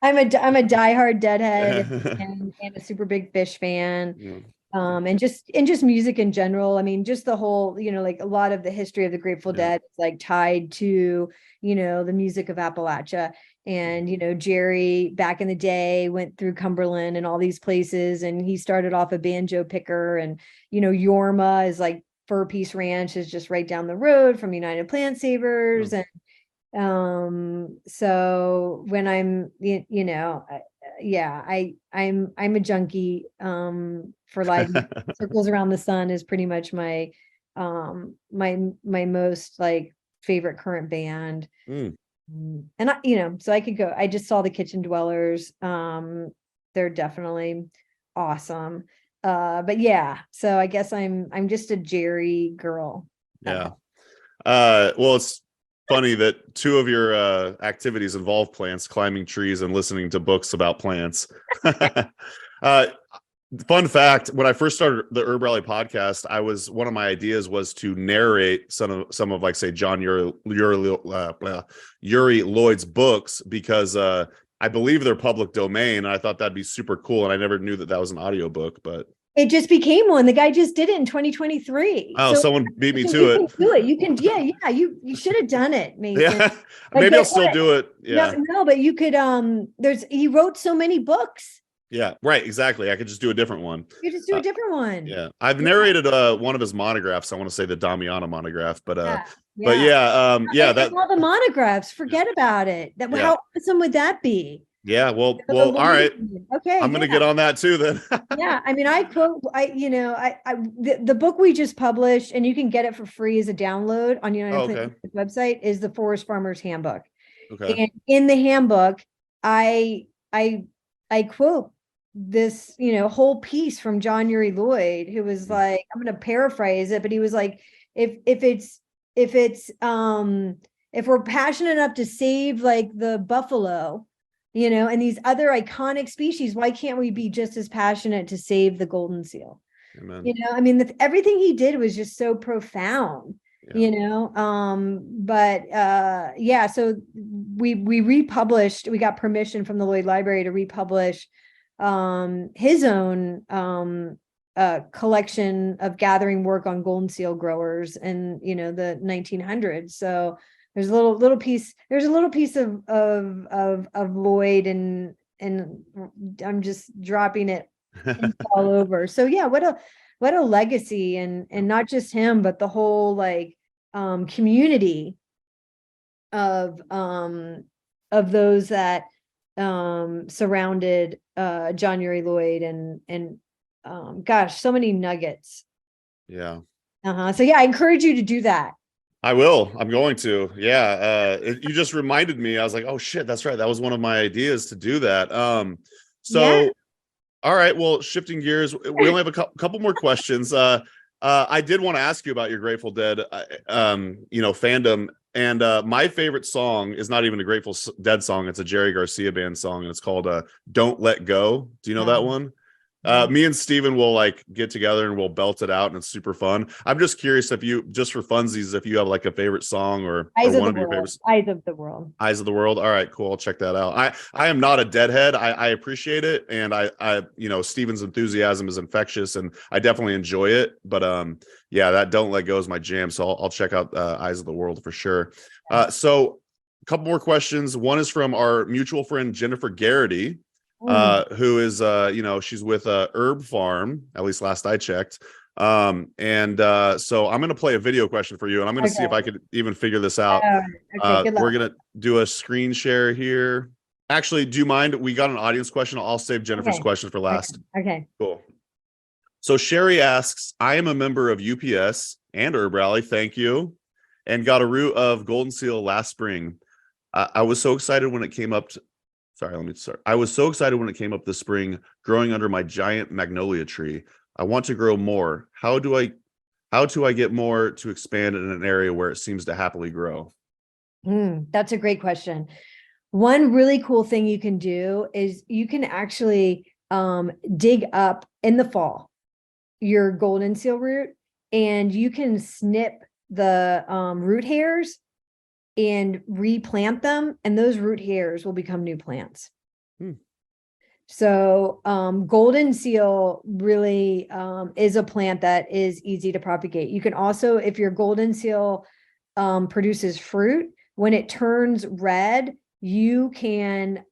I'm a diehard Deadhead and a super big Fish fan. And just music in general. I mean, just the whole, like a lot of the history of the Grateful Dead is like tied to, the music of Appalachia. And, Jerry back in the day went through Cumberland and all these places, and he started off a banjo picker, and, Yorma is like Fur Peace Ranch is just right down the road from United Plant Savers. And so when I'm, I'm a junkie for live Circles Around the Sun is pretty much my my most like favorite current band. And so I could go. I just saw the Kitchen Dwellers they're definitely awesome. But yeah, so I guess I'm just a Jerry girl. Yeah. Well, it's funny that two of your activities involve plants, climbing trees and listening to books about plants. uh, Fun fact, when I first started the Herb Rally podcast, one of my ideas was to narrate some of like, say, John Uri Lloyd's books, because I believe they're public domain, and I thought that'd be super cool, and I never knew that was an audiobook, but it just became one. The guy just did it in 2023. oh, so someone beat me you to it. can do it. You can, yeah. You should have done it, Mason. Yeah, maybe I'll still do it. Yeah. No, but you could, he wrote so many books. Yeah, right. Exactly. I could just do a different one. You just do a different one. Yeah. I've narrated one of his monographs. I want to say the Damiana monograph, but all the monographs, forget about it. How awesome would that be? Yeah, well, all right. Okay. I'm going to get on that too then. Yeah. I mean, the book we just published, and you can get it for free as a download on United website, is the Forest Farmer's Handbook. Okay. And in the handbook, I quote this, whole piece from John Uri Lloyd, who was like, I'm going to paraphrase it, but he was like, if we're passionate enough to save like the buffalo, and these other iconic species, why can't we be just as passionate to save the golden seal? Amen. I mean, everything he did was just so profound. So we republished, we got permission from the Lloyd Library to republish his own collection of gathering work on golden seal growers in the 1900s. So there's a little piece of Lloyd, and I'm just dropping it all over. So yeah, what a legacy, and not just him, but the whole like community of those that surrounded John Uri Lloyd, and gosh, so many nuggets. Yeah. So yeah, I encourage you to do that. I will. I'm going to. Yeah. You just reminded me. I was like, oh shit, that's right. That was one of my ideas to do that. All right. Well, shifting gears, we only have a couple more questions. I did want to ask you about your Grateful Dead, fandom. And my favorite song is not even a Grateful Dead song. It's a Jerry Garcia band song, and it's called "Don't Let Go." Do you know that one? Me and Steven will like get together and we'll belt it out, and it's super fun. I'm just curious if you, just for funsies, if you have like a favorite song or one of your favorites. Eyes of the World. Eyes of the World. All right, cool. I'll check that out. I am not a Deadhead. I appreciate it, and I Steven's enthusiasm is infectious, and I definitely enjoy it. But that Don't Let Go is my jam. So I'll check out Eyes of the World for sure. So a couple more questions. One is from our mutual friend Jennifer Garrity. Who is she's with Herb Farm, at least last I checked. So I'm going to play a video question for you, and I'm going to see if I could even figure this out. We're going to do a screen share here. Actually, do you mind? We got an audience question. I'll save Jennifer's question for last. Okay. Cool. So Sherry asks, I am a member of UPS and Herb Rally. Thank you. And got a root of golden seal last spring. I was so excited when it came up. I was so excited when it came up this spring, growing under my giant magnolia tree. I want to grow more. How do I get more to expand in an area where it seems to happily grow? That's a great question. One really cool thing you can do is you can actually dig up in the fall your golden seal root, and you can snip the root hairs and replant them, and those root hairs will become new plants. So golden seal really is a plant that is easy to propagate. You can also, if your golden seal produces fruit, when it turns red, you can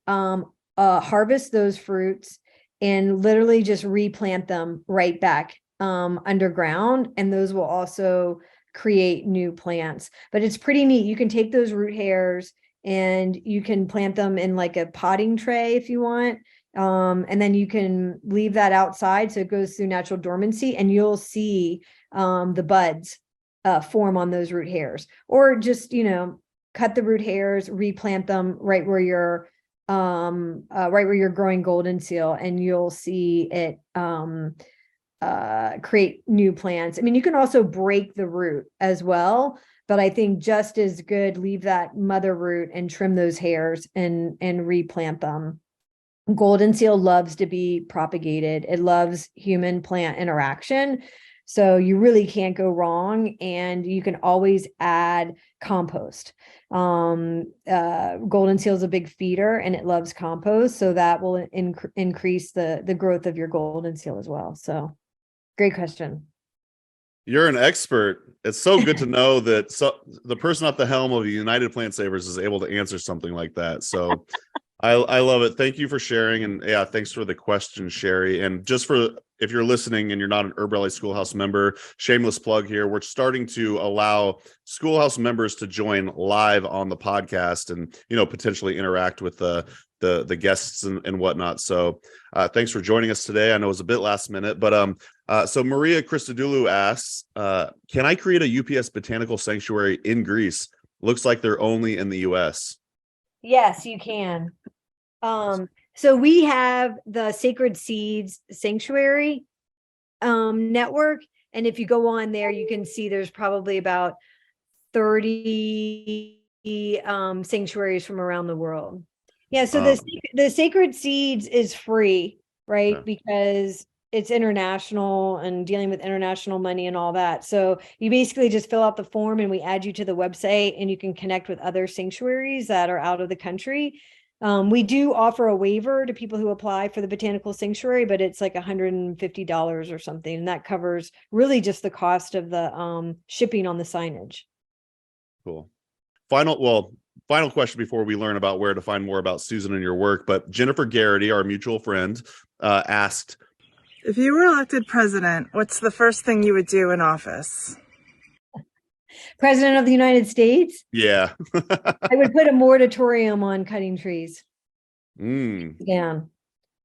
harvest those fruits and literally just replant them right back underground, and those will also create new plants. But it's pretty neat. You can take those root hairs and you can plant them in like a potting tray if you want, and then you can leave that outside so it goes through natural dormancy, and you'll see the buds form on those root hairs. Or just cut the root hairs, replant them right where your right where you're growing golden seal, and you'll see it create new plants. I mean, you can also break the root as well, but I think just as good, leave that mother root and trim those hairs and replant them. Golden seal loves to be propagated. It loves human plant interaction. So you really can't go wrong, and you can always add compost. Golden seal is a big feeder, and it loves compost, so that will increase the growth of your golden seal as well. So great question. You're an expert. It's so good to know that the person at the helm of United Plant Savers is able to answer something like that. So I love it. Thank you for sharing. And yeah, thanks for the question, Sherry. And just for, if you're listening and you're not an Herb Rally Schoolhouse member, shameless plug here. We're starting to allow Schoolhouse members to join live on the podcast and, potentially interact with the guests and whatnot. So thanks for joining us today. I know it was a bit last minute, but so Maria Christodoulou asks, can I create a UPS botanical sanctuary in Greece? Looks like they're only in the US. Yes, you can. So we have the Sacred Seeds Sanctuary network. And if you go on there, you can see there's probably about 30 sanctuaries from around the world. Yeah, so the Sacred Seeds is free, right? Yeah. Because it's international and dealing with international money and all that. So you basically just fill out the form and we add you to the website, and you can connect with other sanctuaries that are out of the country. We do offer a waiver to people who apply for the botanical sanctuary, but it's like $150 or something. And that covers really just the cost of the shipping on the signage. Cool. Final question before we learn about where to find more about Susan and your work. But Jennifer Garrity, our mutual friend, asked, if you were elected president, what's the first thing you would do in office? President of the United States? Yeah. I would put a moratorium on cutting trees. Yeah,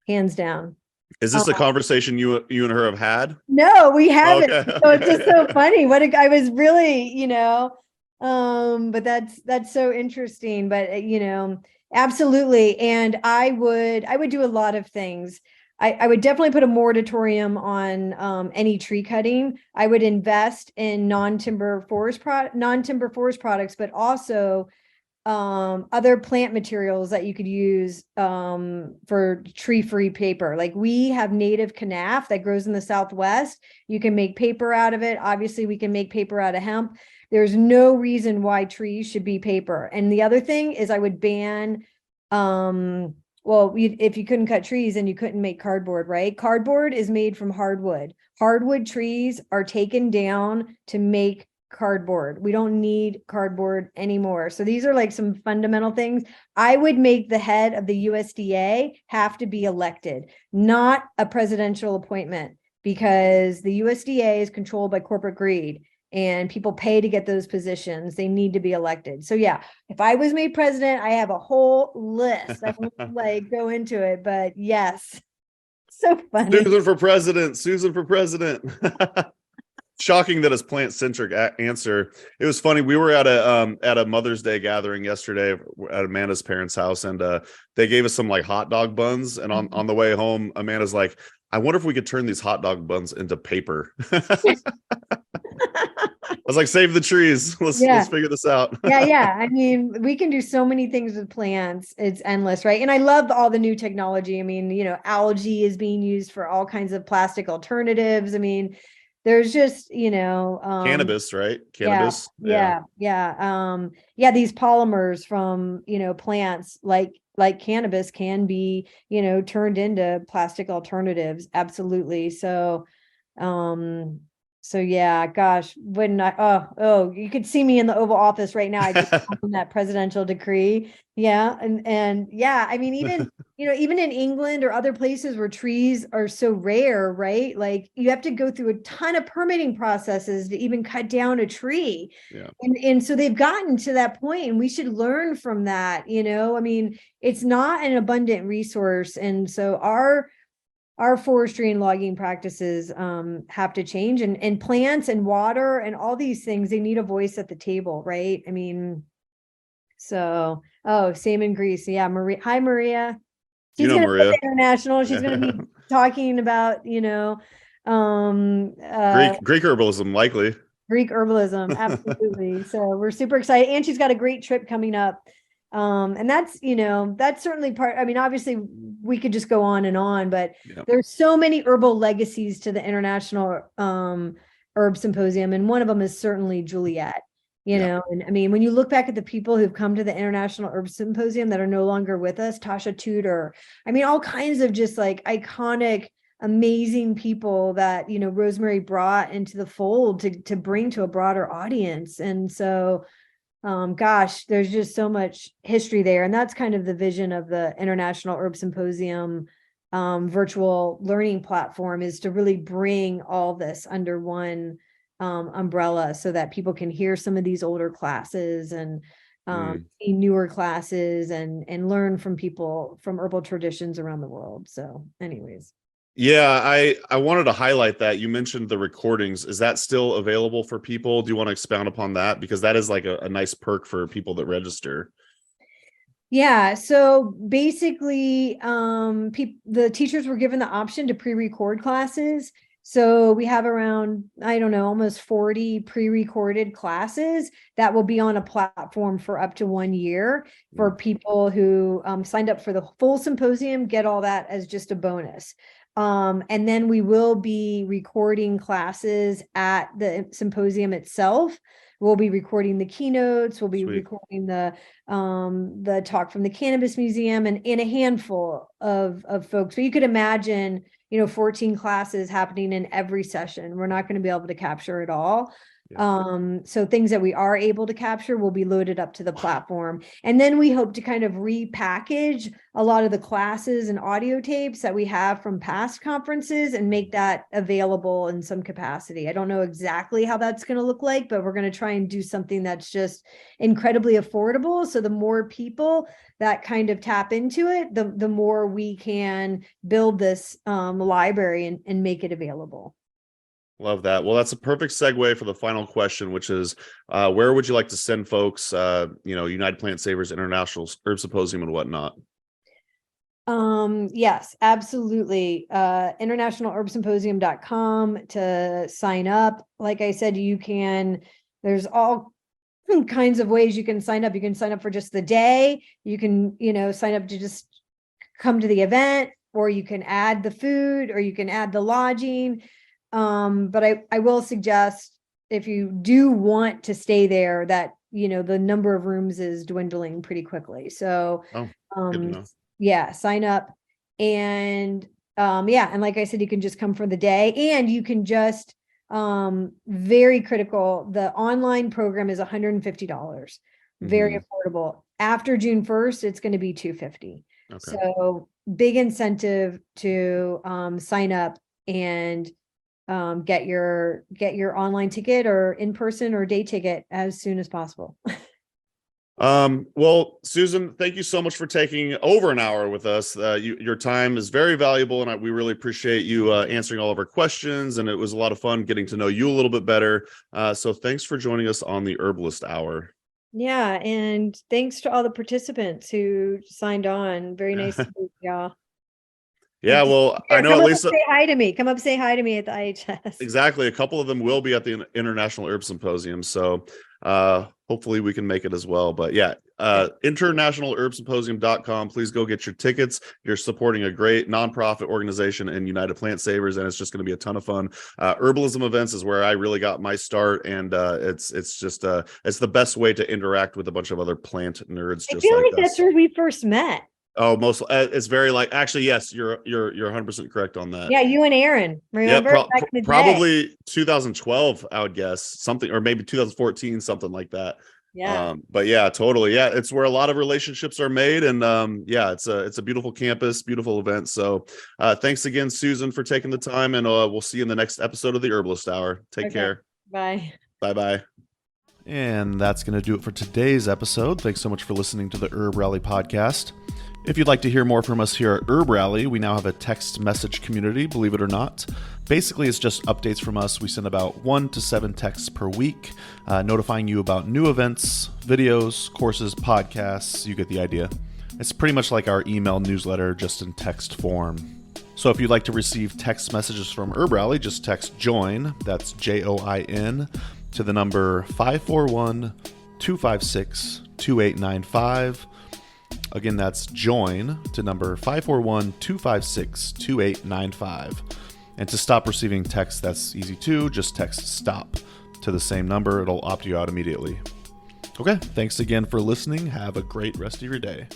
hands down. Is this a conversation you and her have had? No, we haven't. Okay. So it's just so funny. I was really, but that's so interesting. But absolutely. And I would do a lot of things. I would definitely put a moratorium on any tree cutting. I would invest in non-timber forest products, but also other plant materials that you could use for tree-free paper. Like we have native kanaf that grows in the Southwest. You can make paper out of it. Obviously, we can make paper out of hemp. There's no reason why trees should be paper. And the other thing is I would ban if you couldn't cut trees, then you couldn't make cardboard, right? Cardboard is made from hardwood. Hardwood trees are taken down to make cardboard. We don't need cardboard anymore. So these are like some fundamental things. I would make the head of the USDA have to be elected, not a presidential appointment, because the USDA is controlled by corporate greed. And people pay to get those positions. They need to be elected. So yeah, if I was made president, I have a whole list. I won't go into it, but yes. So funny. Susan for president. Shocking that it's plant-centric answer. It was funny. We were at a Mother's Day gathering yesterday at Amanda's parents' house, and they gave us some like hot dog buns. And on the way home, Amanda's like, I wonder if we could turn these hot dog buns into paper. I was like, save the trees. Let's figure this out. Yeah. I mean, we can do so many things with plants. It's endless, right? And I love all the new technology. I mean, algae is being used for all kinds of plastic alternatives. I mean, there's just, cannabis, right? Cannabis. Yeah. These polymers from, plants like cannabis can be, turned into plastic alternatives. Absolutely. So yeah, gosh, wouldn't I? Oh, you could see me in the Oval Office right now. I just on that presidential decree. Yeah. And yeah, I mean, even, even in England or other places where trees are so rare, right? Like you have to go through a ton of permitting processes to even cut down a tree. Yeah. And so they've gotten to that point, and we should learn from that. I mean, it's not an abundant resource. And so our forestry and logging practices have to change, and plants and water and all these things, they need a voice at the table, right? I mean, so Oh, same in Greece. Yeah, Maria. Hi, Maria. You She's know going to Maria. be international. She's going to be talking about, Greek herbalism, likely. Greek herbalism. Absolutely. So we're super excited. And she's got a great trip coming up. And that's certainly part. I mean, obviously we could just go on and on, but there's so many herbal legacies to the International Herb Symposium. And one of them is certainly Juliet. And I mean, when you look back at the people who've come to the International Herb Symposium that are no longer with us, Tasha Tudor, I mean, all kinds of just like iconic, amazing people that, Rosemary brought into the fold to bring to a broader audience. And so, gosh, there's just so much history there. And that's kind of the vision of the International Herb Symposium virtual learning platform, is to really bring all this under one umbrella so that people can hear some of these older classes and see newer classes and learn from people from herbal traditions around the world. So anyways. Yeah, I wanted to highlight that. You mentioned the recordings. Is that still available for people? Do you want to expound upon that? Because that is like a nice perk for people that register. Yeah. So basically, the teachers were given the option to pre-record classes. So we have around, I don't know, almost 40 pre-recorded classes that will be on a platform for up to 1 year for people who signed up for the full symposium, get all that as just a bonus. And then we will be recording classes at the symposium itself. We'll be recording the keynotes. We'll be recording the talk from the Cannabis Museum and in a handful of folks. So you could imagine, 14 classes happening in every session. We're not going to be able to capture it all. So things that we are able to capture will be loaded up to the platform. And then we hope to kind of repackage a lot of the classes and audio tapes that we have from past conferences and make that available in some capacity. I don't know exactly how that's going to look like, but we're going to try and do something that's just incredibly affordable. So the more people that kind of tap into it, the more we can build this library and make it available. Love that. Well, that's a perfect segue for the final question, which is, where would you like to send folks, United Plant Savers International Herb Symposium and whatnot? Yes, absolutely. Internationalherbsymposium.com to sign up. Like I said, there's all kinds of ways you can sign up. You can sign up for just the day. You can, sign up to just come to the event, or you can add the food, or you can add the lodging. But I will suggest, if you do want to stay there, that, the number of rooms is dwindling pretty quickly. So, sign up. And, and like I said, you can just come for the day, and you can just, very critical. The online program is $150, very affordable. After June 1st, it's going to be $250. Okay. So big incentive to, sign up and get your online ticket or in-person or day ticket as soon as possible. Well, Susan, thank you so much for taking over an hour with us. Your time is very valuable, and we really appreciate you answering all of our questions, and it was a lot of fun getting to know you a little bit better. So thanks for joining us on the Herbalist Hour. Yeah, and thanks to all the participants who signed on. Very nice to meet y'all. Yeah, well, I know at least say hi to me. Come up, say hi to me at the IHS. Exactly. A couple of them will be at the International Herb Symposium. So hopefully we can make it as well. But yeah, internationalherbsymposium.com. Please go get your tickets. You're supporting a great nonprofit organization in United Plant Savers, and it's just going to be a ton of fun. Herbalism events is where I really got my start, and it's the best way to interact with a bunch of other plant nerds. I feel like that's where we first met. Oh, it's very actually, yes, you're 100% correct on that. Yeah, you and Aaron, remember? Yeah, probably 2012, I would guess, something, or maybe 2014, something like that. Yeah. But yeah, totally. Yeah, it's where a lot of relationships are made, and it's a beautiful campus, beautiful event. So thanks again, Susan, for taking the time, and we'll see you in the next episode of the Herbalist Hour. Take care. Bye. Bye. And that's going to do it for today's episode. Thanks so much for listening to the Herb Rally podcast. If you'd like to hear more from us here at Herb Rally, we now have a text message community, believe it or not. Basically, it's just updates from us. We send about 1 to 7 texts per week, notifying you about new events, videos, courses, podcasts. You get the idea. It's pretty much like our email newsletter, just in text form. So if you'd like to receive text messages from Herb Rally, just text JOIN, that's JOIN, to the number 541-256-2895. Again, that's JOIN to number 541-256-2895. And to stop receiving texts, that's easy too. Just text STOP to the same number. It'll opt you out immediately. Okay, thanks again for listening. Have a great rest of your day.